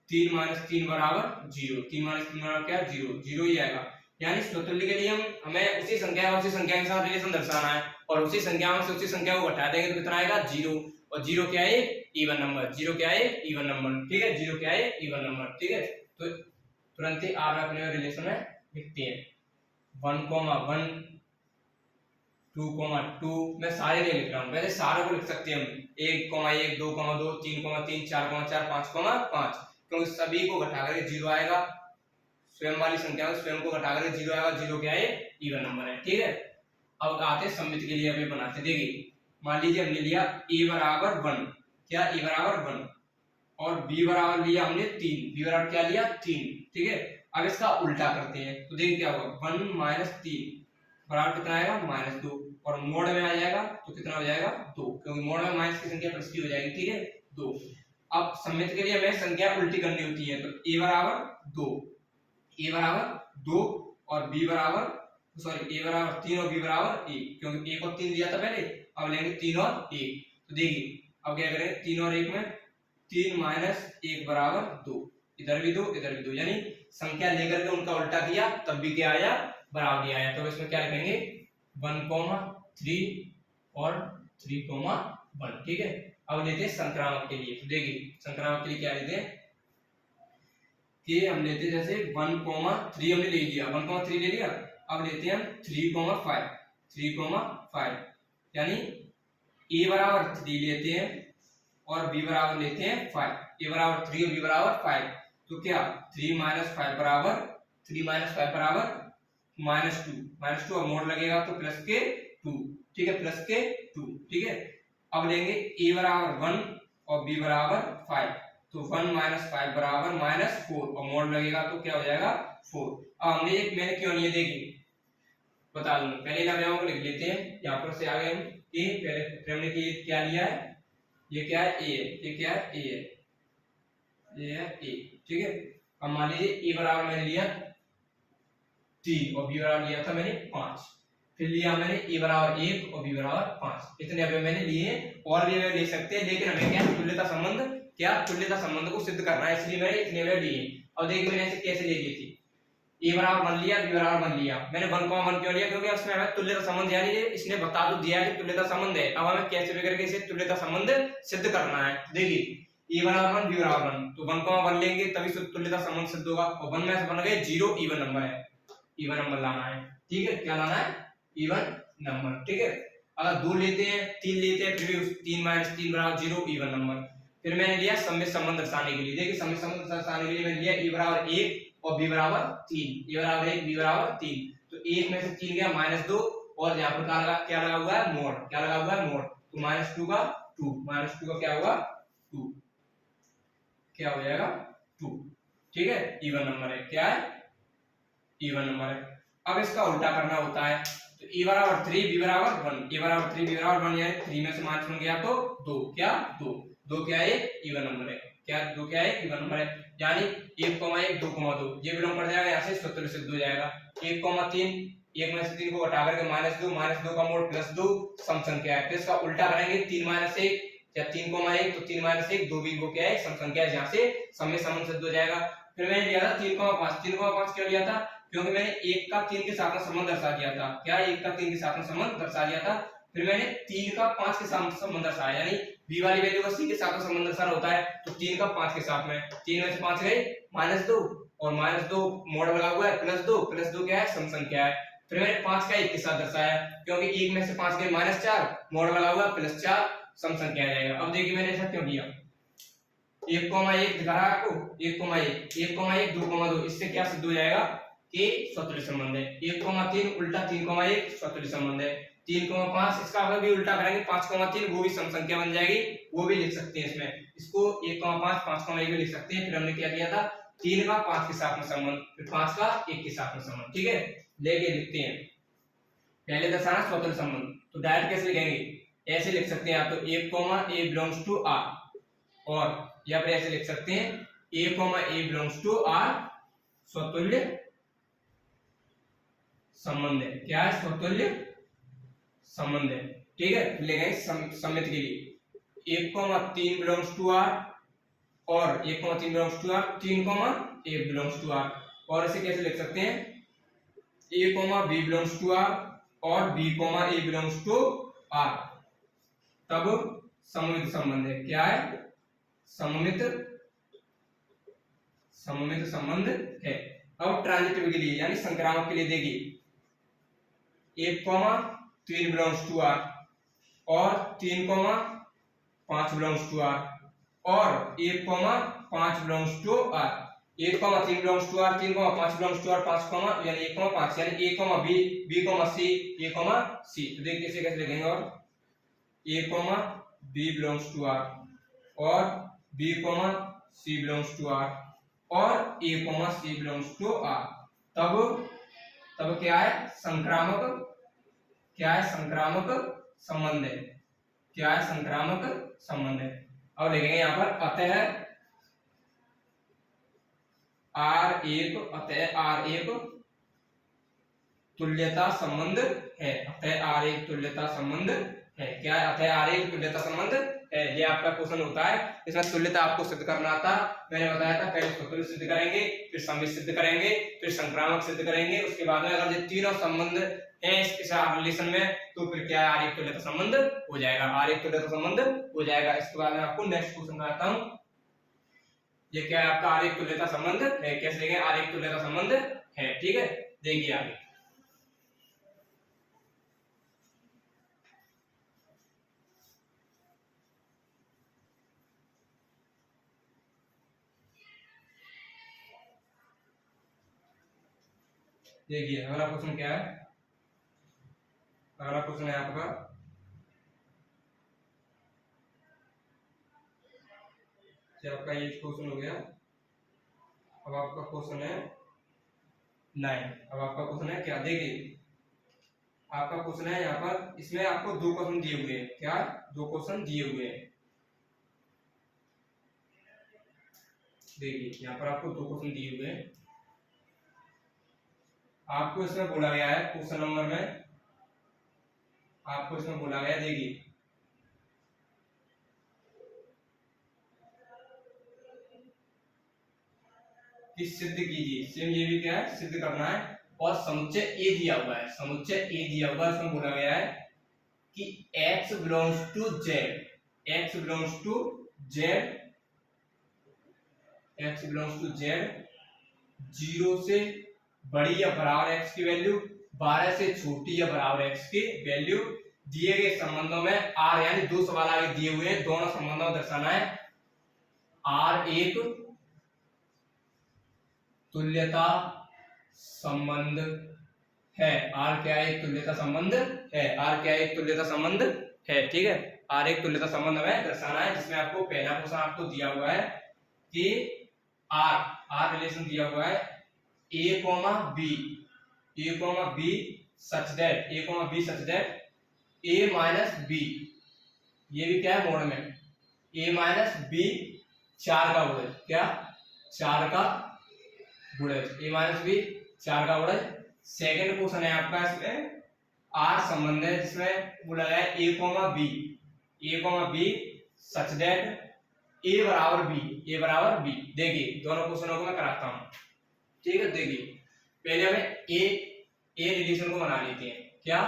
3 माइनस 3 बराबर 0, 3 माइनस 3 बराबर क्या है? 0, 0 ही आएगा। यानी स्वतुल्य के लिए हमें उसी संख्या के साथ रिलेशन दर्शाना है और उसी संख्या में से उसी संख्या को घटा देंगे तो कितना आएगा? 0, और 0 क्या है? Even number. 0 क्या है? इवन नंबर, ठीक है, 0 क्या है? इवन नंबर, ठीक है। तो तुरंत ही आप अपने रिलेशन में लिखते हैं 1, 1, 2, 2, मैं सारे नहीं लिख रहा हूँ, वैसे सारे को लिख सकते हैं हम, 1, 1, 2, 2, 3, 3, 4, 4, 5, 5, क्योंकि सभी को घटा करके 0 आएगा, स्वयं वाली संख्या में स्वयं को घटा करके 0 आएगा। 0 क्या है? इवन नंबर है, ठीक है। अब आते हैं सममित के लिए, अभी बनाते। देखिए मान लीजिए हमने लिया a बराबर 1, क्या a बराबर 1, और b बराबर लिया हमने 3, b बराबर क्या लिया? 3, ठीक है। अब इसका उल्टा करते हैं तो देखिए क्या होगा, 1 माइनस 3 बराबर कितना आएगा? -2, और मोड में आ जाएगा तो कितना हो जाएगा? 2, क्योंकि मोड में माइनस की संख्या प्लस की हो जाएगी, ठीक है, 2। अब सममित के लिए हमें संख्या उल्टी करनी होती है, तो a बराबर 2, a बराबर 2 और b बराबर a बराबर 3 और b बराबर 1, क्योंकि 1 और 3 दिया था पहले, अब लेंगे 3 और 1। तो देखिए अब क्या करेंगे, 3 और 1 में 3 माइनस 1 बराबर 2, इधर भी 2 इधर भी 2, यानी संख्या लेकर के उनका उल्टा किया तब भी क्या आया? बराबर आया। तो इसमें क्या लिखेंगे 1, 3 और 3, 1, ठीक है। अब लेते हैं संक्रामक के लिए। तो देखिए संक्रामक के लिए क्या लेते हैं कि हम लेते हैं जैसे 1, 3 हमने ले लिया, 1, 3 ले लिया। अब लेते हैं हम 3, 5, 3, 5, यानी a बराबर 3 लेते हैं और b बराबर लेते हैं 5, a बराबर 3 और b बराबर 5, तो क्या 3 माइनस 5 बराबर -2 और मोड लगेगा तो प्लस के 2, ठीक है, प्लस के 2, ठीक है। अब लेंगे a बराबर 1 और b बराबर 5, तो 1 माइनस 5 बराबर -4 और मोड लगेगा तो क्या हो जाएगा? 4। अब हमने एक मैंने क्यों नहीं है देखिए बता दूं, पहले अवयवों को लिख लेते हैं। यहाँ पर से आगे हम a, पहले हमने क्या लिया है, ये क्या है? a है, ये क्या है? a है, ये है a, ठीक है। अब मान लीजिए a बराबर मैंने लिया 3 और b बराबर लिया था मैंने 5, फिर लिया मैंने a बराबर 1 और b बराबर 5, इतने अवयव मैंने लिए। और भी अवयव ले सकते हैं, लेकिन हमें क्या तुल्यता संबंध को सिद्ध करना है, इसलिए मैंने इतने अवयव लिए। और देखिए मैंने ऐसे कैसे ले ली थी, a बराबर 1 लिया, b बराबर 1 लिया। मैंने 1, 1 क्यों लिया? क्योंकि उसमें हमें तुल्यता संबंध, यानी इसने बता तो दिया है कि तुल्यता संबंध है। अब हमें कैसे भी करके इसे तुल्यता संबंध सिद्ध करना है। देखिए a बराबर 1 b बराबर 1, तो 1, 1 लेंगे तभी तुल्यता संबंध सिद्ध होगा। और 1 में से बन गए 0, इवन नंबर है, इवन नंबर लाना है, ठीक है। क्या लाना है? इवन नंबर, ठीक है। अगर 2 लेते हैं 3 लेते हैं फिर भी 3 माइनस 3 बराबर 0, इवन नंबर। फिर मैंने लिया सममित संबंध दर्शाने के लिए, देखिए सममित संबंध दर्शाने के लिए मैंने लिया a बराबर 1 और b बराबर 3, a बराबर 1 b बराबर 3, तो 1 में से 3 गया -2 और यहाँ पर क्या लगा हुआ है? मोड, क्या लगा हुआ है? मोड, तो -2 का 2, -2 का क्या होगा? 2, क्या हो जाएगा? 2, ठीक है, इवन नंबर है, क्या है? इवन नंबर है। अब इसका उल्टा करना होता है, तो a बराबर 3 b बराबर 1, a बराबर 3 b बराबर 1, यानी 3 में से -1 गया तो 2, क्या 2 क्या है? इवन नंबर है, क्या 2 क्या है? इवन नंबर है। यानी 1, 1, 2, 2 ये बिलोंग कर जाएगा, यहाँ से स्वतंत्र सिद्ध हो जाएगा। 1, 3, 1 में से 3 को घटा करके -2 का मोड +2 सम संख्या है। फिर इसका उल्टा करेंगे 3 - 1 या 3, 1 तो 3 - 1 2 भी वो क्या है? सम संख्या है, यहाँ से सम में संबंध सिद्ध हो जाएगा। फिर मैंने लिया था 3, 5, 3, 5 क्यों लिया था? क्योंकि मैंने 1 का 3 के साथ में संबंध दर्शा दिया था, क्या 1 का 3 के साथ में संबंध दर्शा दिया था। फिर मैंने 3 का 5 के साथ संबंध दर्शाया, यानी बी वाली वैल्यू का सी के साथ में संबंध दर्शाना होता है, तो 3 का 5 के साथ में, 3 में से 5 गए -2 और -2 मॉड लगा हुआ है +2 क्या है सम संख्या है। फिर मैंने 5 का 1 के साथ दर्शाया क्योंकि 1 में से 5 गए -4 मॉड लगा हुआ है +4 सम संख्या आ जाएगा। अब देखिए मैंने ऐसा क्यों किया, 1,1 दिखा रहा है आपको, 1,1 2,2 इससे क्या सिद्ध हो जाएगा कि स्वतुल्य संबंध है। 1,3 उल्टा 3,1 स्वतुल्य संबंध है। 3,5 इसका अगर भी उल्टा करेंगे 5,3 वो भी सम संख्या बन जाएगी, वो भी लिख सकते हैं इसमें, इसको 1,5 5,1 भी लिख सकते हैं। फिर हमने क्या किया था 3 का 5 के साथ में संबंध, फिर 5 का 1 के साथ में संबंध, ठीक है। लेके लिखते हैं, पहले दर्शाना स्वतंत्र संबंध, तो डायरेक्ट कैसे लिखेंगे, ऐसे लिख सकते हैं आप, तो a बिलोंग्स टू r, और या फिर ऐसे लिख सकते हैं a बिलोंग्स टू r स्वतुल्य संबंध है। क्या है स्वतुल्य संबंध है, ठीक है। लिखेंगे समिति के लिए 1,3 बिलोंग्स टू r और 1,3 belongs to r, 3,1 belongs to r, और इसे कैसे लिख सकते हैं a, b belongs to r और b, a belongs to r, तब सममित संबंध है। क्या है सममित संबंध है। अब ट्रांजिटिव के लिए यानी संक्रामक के लिए देखिए 1,3 बिलोंग्स टू r और 3,5 बिलोंग्स टू r और 1,5 belongs to r, 1,3 belongs to r, 3,5 belongs to r, 5, यानी 1,5 यानी a, b, b, c, a, c, तो देखिए इसे कैसे लिखेंगे, और a, b belongs to r और b, c belongs to r और a, c belongs to r, तब क्या है संक्रामक, क्या है संक्रामक संबंध है। क्या है संक्रामक संबंध है। अब लिखेंगे यहाँ पर अतः R1 तुल्यता संबंध है। अतः R1 तुल्यता संबंध है। क्या है अतः R1 तुल्यता संबंध है, ये आपका क्वेश्चन होता है, इसमें तुल्यता आपको सिद्ध करना था। मैंने बताया था पहले स्वतुल्य सिद्ध करेंगे, फिर सम्मित सिद्ध करेंगे, फिर संक्रामक सिद्ध करेंगे, उसके बाद में अगर ये तीनों संबंध हैं इस रिलेशन में तो फिर क्या है R1 तुल्यता संबंध हो जाएगा, R1 तुल्यता संबंध हो जाएगा। इसके बाद में आपको नेक्स्ट क्वेश्चन कराता हूं, ये क्या है आपका R1 तुल्यता संबंध है। कैसे लिखेंगे R1 तुल्यता संबंध है, ठीक है। देखिए आगे देखिए अगला क्वेश्चन क्या है, अगला क्वेश्चन है आपका आपका ये क्वेश्चन हो गया। अब आपका क्वेश्चन है 9। अब आपका क्वेश्चन है क्या, देखिए आपका क्वेश्चन है यहाँ पर, इसमें आपको 2 क्वेश्चन दिए हुए हैं। क्या 2 क्वेश्चन दिए हुए हैं, देखिए यहाँ पर आपको 2 क्वेश्चन दिए हुए हैं। आपको इसमें बोला गया है क्वेश्चन नंबर में, आपको इसमें बोला गया, देखिए कि सिद्ध कीजिए, सेम ये भी क्या है सिद्ध करना है, और समुच्चय ए दिया हुआ है, समुच्चय ए दिया हुआ है। इसमें बोला गया है कि x belongs to z, x belongs to z, x belongs to z 0 से बड़ी या बराबर x की वैल्यू, 12 से छोटी या बराबर x की वैल्यू, दिए गए संबंधों में r, यानी 2 सवाल आगे दिए हुए हैं, दोनों संबंधों को दर्शाना है। R1 तुल्यता संबंध है, R क्या है तुल्यता संबंध है, R क्या है तुल्यता संबंध है, ठीक है। R1 तुल्यता संबंध हमें दर्शाना है, जिसमें आपको पहला क्वेश्चन आपको दिया हुआ है कि R रिलेशन दिया हुआ है A, B such that A minus B, ये भी क्या है मोड में, A minus B 4 का गुणज, क्या 4 का गुणज, A minus B 4 का गुणज। सेकंड क्वेश्चन है आपका, इसमें R संबंध है, जिसमें बोला गया है A, B such that A बराबर B। देखिए दोनों क्वेश्चनों को मैं कराता हूं, ठीक है। देखिए पहले हमें ए रिलेशन को बना लेते हैं। क्या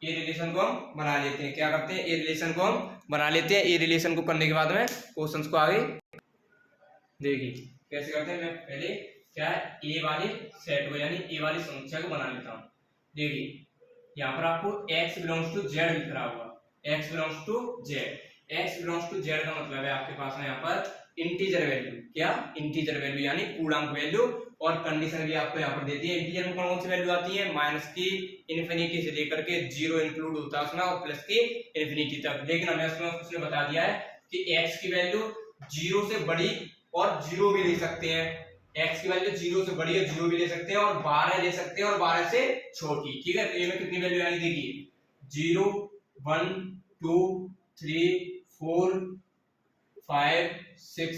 ए रिलेशन को हम बना लेते हैं, क्या करते हैं ए रिलेशन को हम बना लेते हैं। ये रिलेशन को करने के बाद में क्वेश्चन को आगे देखिए कैसे करते हैं। मैं पहले क्या है ए वाले सेट को यानी ए वाली संख्या को बना लेता हूँ। देखिए यहाँ पर आपको x बिलोंग्स टू z लिख रहा होगा, x belongs to z। x belongs to z का मतलब है आपके पास में यहाँ पर इंटीजर वैल्यू, क्या इंटीजर वैल्यू यानी पूर्णांक वैल्यू, और कंडीशन भी आपको यहाँ पर देती है। इंटीजर में कौन सी वैल्यू आती है, माइनस की इन्फिनिटी से लेकर के जीरो इंक्लूड होता है उसमें, और प्लस की इन्फिनिटी तक। लेकिन हमें उसने बता दिया है कि x की वैल्यू जीरो से बड़ी और जीरो भी ले सकते हैं, x की वैल्यू जीरो से बड़ी है जीरो भी ले सकते हैं, और 12 ले सकते हैं और 12 से छोटी। ठीक है, तो ये में कितनी वैल्यू आएगी देखिए 0 1 2 3 4 5 6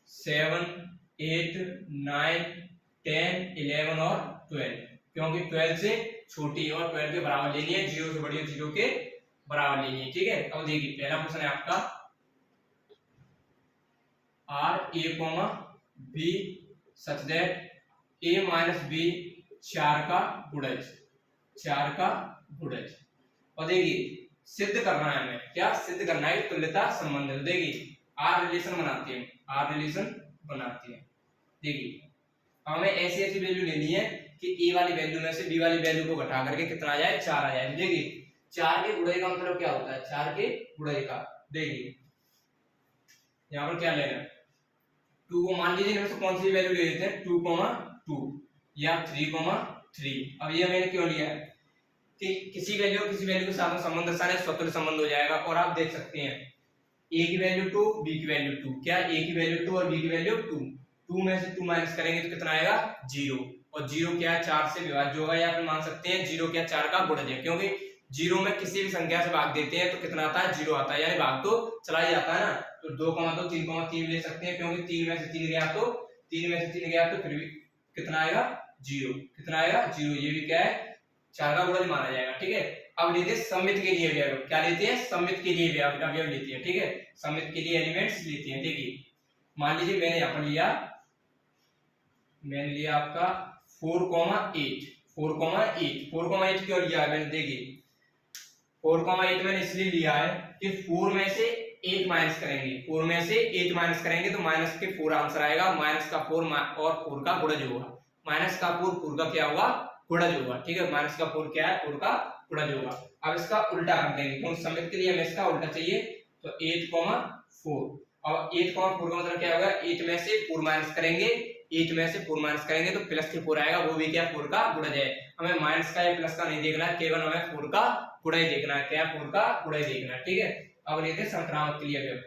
7 8 9 10 11 और 12, क्योंकि 12 से छोटी और 12 के बराबर लेनी है, 0 से बड़ी और 0 के बराबर लेनी है। ठीक है, अब देखिए पहला क्वेश्चन है आपका r a comma B such that a minus b 4 का गुणज, 4 का गुणज। और देखिए सिद्ध करना है हमें, क्या सिद्ध करना है, तुल्यता संबंध। देखिए आर रिलेशन बनाते हैं, आर रिलेशन बनाते हैं। देखिए हमें ऐसी ऐसी वैल्यू लेनी है कि ए वाली वैल्यू में से बी वाली वैल्यू को घटा करके कितना आ जाए 4 आ जाए। देखिए 4 के गुणज का मतलब क्या होता है, 4 के गुणज का देखिए यहाँ पर क्या लेना है 2 को मान लीजिए इनमें से कौन सी वैल्यू ले लेते हैं 2,2 या 3,3। अब ये मैंने क्यों लिया कि किसी वैल्यू के साथ में संबंध दर्शाने स्वतंत्र संबंध हो जाएगा। और आप देख सकते हैं a की वैल्यू 2 b की वैल्यू 2, क्या a की वैल्यू 2 और b की वैल्यू 2, 2 में से 2 माइनस करेंगे तो कितना आएगा 0, और 0 क्या है 4 से विभाज्य होगा, या फिर मान सकते हैं 0 क्या 4 का गुणज है, क्योंकि 0 में किसी भी संख्या से भाग देते हैं तो कितना आता है 0 आता है, यानी भाग तो चला ही जाता है ना। तो 2,2 3,3 ले सकते हैं, क्योंकि 3 में से 3 गया तो 3 में से 3 गया तो फिर भी कितना आएगा 0, कितना आएगा 0, ये भी क्या है 4 का गुणज माना जाएगा। ठीक है, अब लेते हैं सममित के लिए अवयव, क्या लेते हैं सममित के लिए अवयव लेते हैं। ठीक है, सममित के लिए एलिमेंट्स लेते हैं। देखिए मान लीजिए मैंने यहाँ पर लिया, मैंने लिया आपका 4,8, 4,8 क्यों लिया है मैंने, देखिए 4,8 मैंने इसलिए लिया है कि 4 में से 8 माइनस करेंगे, 4 में से 8 माइनस करेंगे तो माइनस के 4 आंसर आएगा, माइनस का 4 और 4 का गुणज होगा, माइनस का 4 का क्या होगा गुणज होगा। ठीक है, माइनस का 4 क्या है 4 का गुणज होगा। अब इसका उल्टा कर देंगे, क्योंकि सममित के लिए हमें इसका उल्टा चाहिए, तो 8,4। अब 8,4 का मतलब क्या होगा 8 में से 4 माइनस करेंगे, 8 में से 4 माइनस करेंगे तो प्लस के 4 आएगा, वो भी क्या 4 का गुणज है। हमें माइनस का या प्लस का नहीं देखना है, केवल हमें 4 का गुणज देखना है, क्या 4 का गुणज देखना है। ठीक है, अब लेते हैं संक्रामक के लिए अवयव।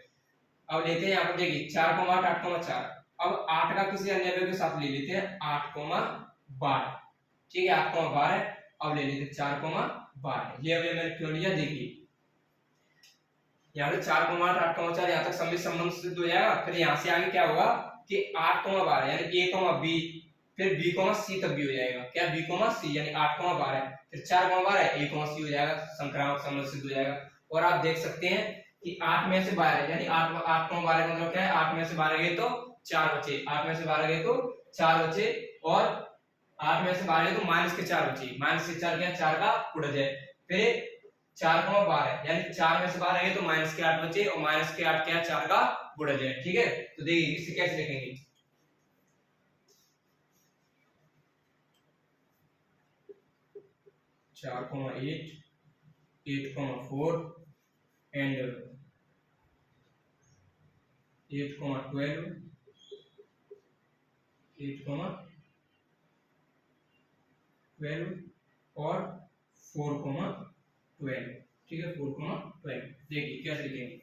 अब लेते हैं यहाँ पर देखिए 4,8 8,4। अब 8 का किसी अन्य अवयव के साथ ले लेते हैं 8,12। ठीक है 8,12। अब ले लेते हैं 4,12। ये अवयव मैंने क्यों लिया, देखिए यहाँ पे 4,8 8,4 यहाँ तक सममित संबंध सिद्ध हो जाएगा। फिर यहाँ से आगे क्या होगा कि 8,12 यानी a, b, फिर b, c तक भी हो जाएगा, क्या b, c यानी 8,12 फिर 4,12 a, c हो जाएगा, संक्रामक संबंध सिद्ध हो जाएगा। और आप देख सकते हैं कि 8 में से 12 यानी 8,12 का मतलब क्या है 8 में से 12 गए तो 4 बचे, 8 में से 12 गए तो 4 बचे, और 8 में से 12 गए तो माइनस के 4 बचे, माइनस के 4 क्या 4 का गुणज है। फिर 4,12 यानी 4 में से 12 गए तो माइनस के 8 बचे, और माइनस के 8 क्या 4 का गुणज है। ठीक है, तो देखिए इसे कैसे लिखेंगे 4,8 8,4 and 8,12 8,12 और 4,12। ठीक है 4,12। देखिए कैसे लिखेंगे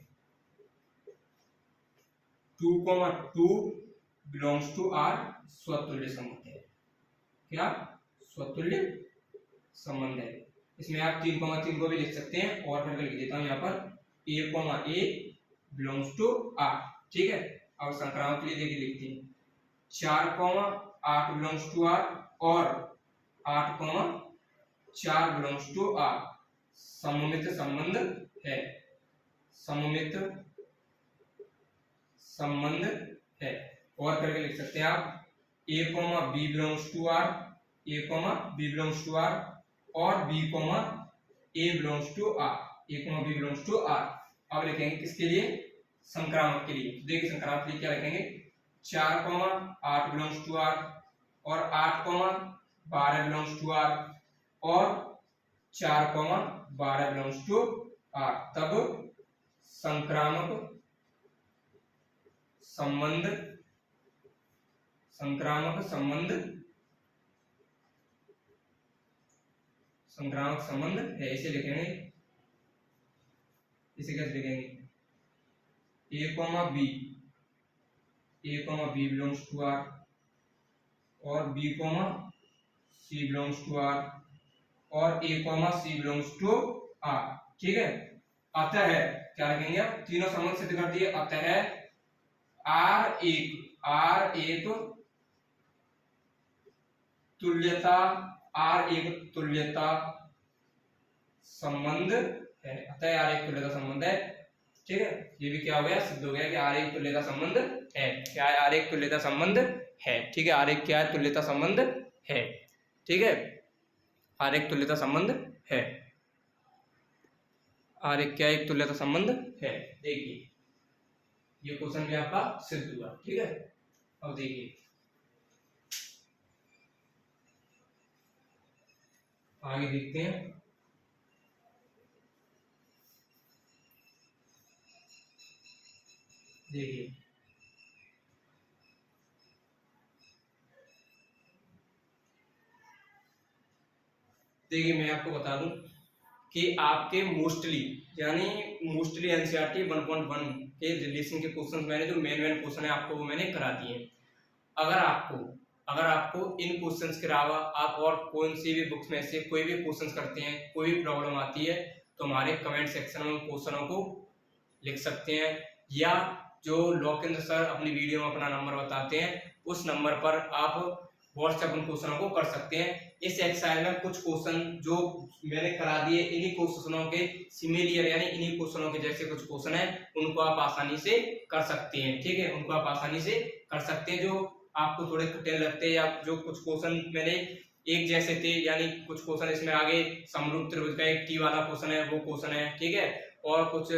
2,2 बिलोंग्स टू आर स्वतुल्य संबंध है, क्या स्वतुल्य संबंध है। इसमें आप 3,3 को भी लिख सकते हैं, और करके लिख देता हूं यहाँ पर a, बिलोंग्स टू आर। ठीक है, अब संक्रामक के लिए देखिए लिखते हैं 4,8 बिलोंग्स टू आर और 8,4 बिलोंग्स टू आर, सममित संबंध है, सममित संबंध है। और करके लिख सकते हैं आप a, b belongs to r, a, b belongs to r, और b, a belongs to r, a, b belongs to r. अब लिखेंगे किसके लिए, संक्रामक के लिए। तो देखिए संक्रामक के लिए क्या लिखेंगे, 4,8 बिलोंग्स टू आर और 8,12 बिलोंग्स टू आर और 4,12 बिलोंग्स टू आर, तब संक्रामक संबंध है, इसे लिखेंगे, इसे कैसे लिखेंगे, a, b belongs to r और b, c belongs to r और a, c belongs to r. ठीक है, अतः क्या लिखेंगे, अब तीनों संबंध सिद्ध कर दिए। अतः R एक तुल्यता संबंध है। अतः R एक तुल्यता संबंध है। ठीक है, ये भी क्या हो गया, सिद्ध हो गया कि R एक तुल्यता संबंध है। क्या है, R एक तुल्यता संबंध है। ठीक है, R एक क्या है, तुल्यता संबंध है। ठीक है, R एक तुल्यता संबंध है। R एक क्या, एक तुल्यता संबंध है। देखिए ये क्वेश्चन भी आपका सिद्ध हुआ। ठीक है, अब देखिए आगे देखते हैं। देखिए मैं आपको बता दूं कि आपके मोस्टली एनसीईआरटी 1.1 के रिलेशन के क्वेश्चन मैंने जो मेन क्वेश्चन है आपको वो मैंने करा दिए। अगर आपको इन क्वेश्चंस के अलावा आप और कौन सी भी बुक्स में से कोई भी क्वेश्चंस करते हैं, कोई भी प्रॉब्लम आती है, तो हमारे कमेंट सेक्शन में क्वेश्चनों को लिख सकते हैं, या जो लोकेंद्र सर अपनी वीडियो में अपना नंबर बताते हैं उस नंबर पर आप व्हाट्सएप उन क्वेश्चनों को कर सकते हैं। इस एक्सरसाइज में कुछ क्वेश्चन जो मैंने करा दिए, इन्हीं क्वेश्चनों के सिमिलर यानी इन्हीं क्वेश्चनों के जैसे कुछ क्वेश्चन है, उनको आप आसानी से कर सकते हैं। ठीक है, उनको आप आसानी से कर सकते हैं। जो आपको थोड़े कठिन लगते हैं या जो कुछ क्वेश्चन मैंने एक जैसे थे, यानी कुछ क्वेश्चन इसमें आगे समरूप त्रिभुज का एक टी वाला क्वेश्चन है, वो क्वेश्चन है। ठीक है, और कुछ a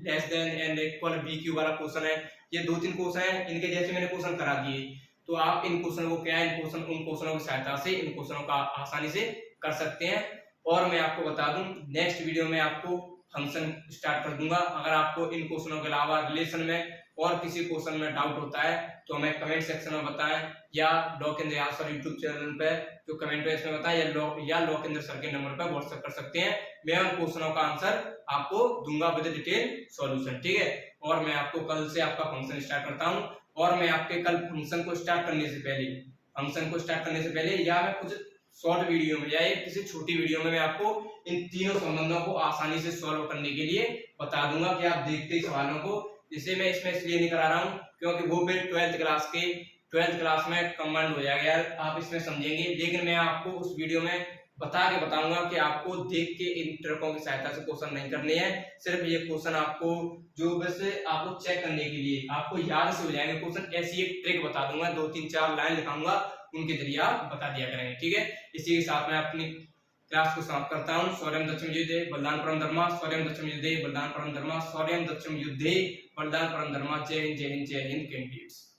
less than and equal b cube वाला क्वेश्चन है। ये 2-3 क्वेश्चन है, इनके जैसे मैंने क्वेश्चन करा दिए। तो आप इन क्वेश्चन को क्या है, उन क्वेश्चनों की सहायता से इन क्वेश्चनों का आसानी से कर सकते हैं। और मैं आपको बता दूं, नेक्स्ट वीडियो में आपको फंक्शन स्टार्ट कर दूंगा। अगर आपको इन क्वेश्चनों के अलावा रिलेशन में और किसी क्वेश्चन में डाउट होता है तो हमें कमेंट सेक्शन में बताएं, या Lokendra Yadav sir YouTube channel पे जो कमेंट है इसमें बताएं, या लोकेंद्र सर के नंबर पर व्हाट्सएप कर सकते हैं। मैं उन क्वेश्चनों का आंसर आपको दूंगा विद डिटेल सॉल्यूशन। ठीक है, और मैं आपको कल से आपका फंक्शन स्टार्ट करता हूं। और मैं आपके कल फंक्शन को स्टार्ट करने से पहले या मैं कुछ शॉर्ट वीडियो में या एक किसी छोटी वीडियो में मैं आपको इन तीनों संबंधों को आसानी से सॉल्व करने के लिए बता दूंगा कि आप देखते ही सवालों को। जिसे मैं इसमें इसलिए नहीं करा रहा हूँ क्योंकि वो फिर 12th क्लास में कंबाइंड हो जाएगा यार, आप इसमें समझेंगे। लेकिन मैं आपको उस वीडियो में बताऊंगा कि आपको देख के इन ट्रिकों की सहायता से क्वेश्चन नहीं करने हैं। सिर्फ ये क्वेश्चन आपको जो बस आपको चेक करने के लिए आपको याद से हो जाएंगे क्वेश्चन। ऐसी एक ट्रिक बता दूंगा, 2-3-4 लाइन लिखाऊंगा, उनके जरिए आप बता दिया करेंगे। ठीक है, इसी के साथ मैं अपनी क्लास को समाप्त करता हूँ। स्वयं दक्षिण युद्धे बलिदान परम धर्मा, स्वयं दक्षिण युद्धे बलिदान परम धर्मा, स्वयं दक्षिण युद्धे बलिदान परम धर्मा। जय हिंद, जय हिंद, जय हिंद कैंडिडेट्स।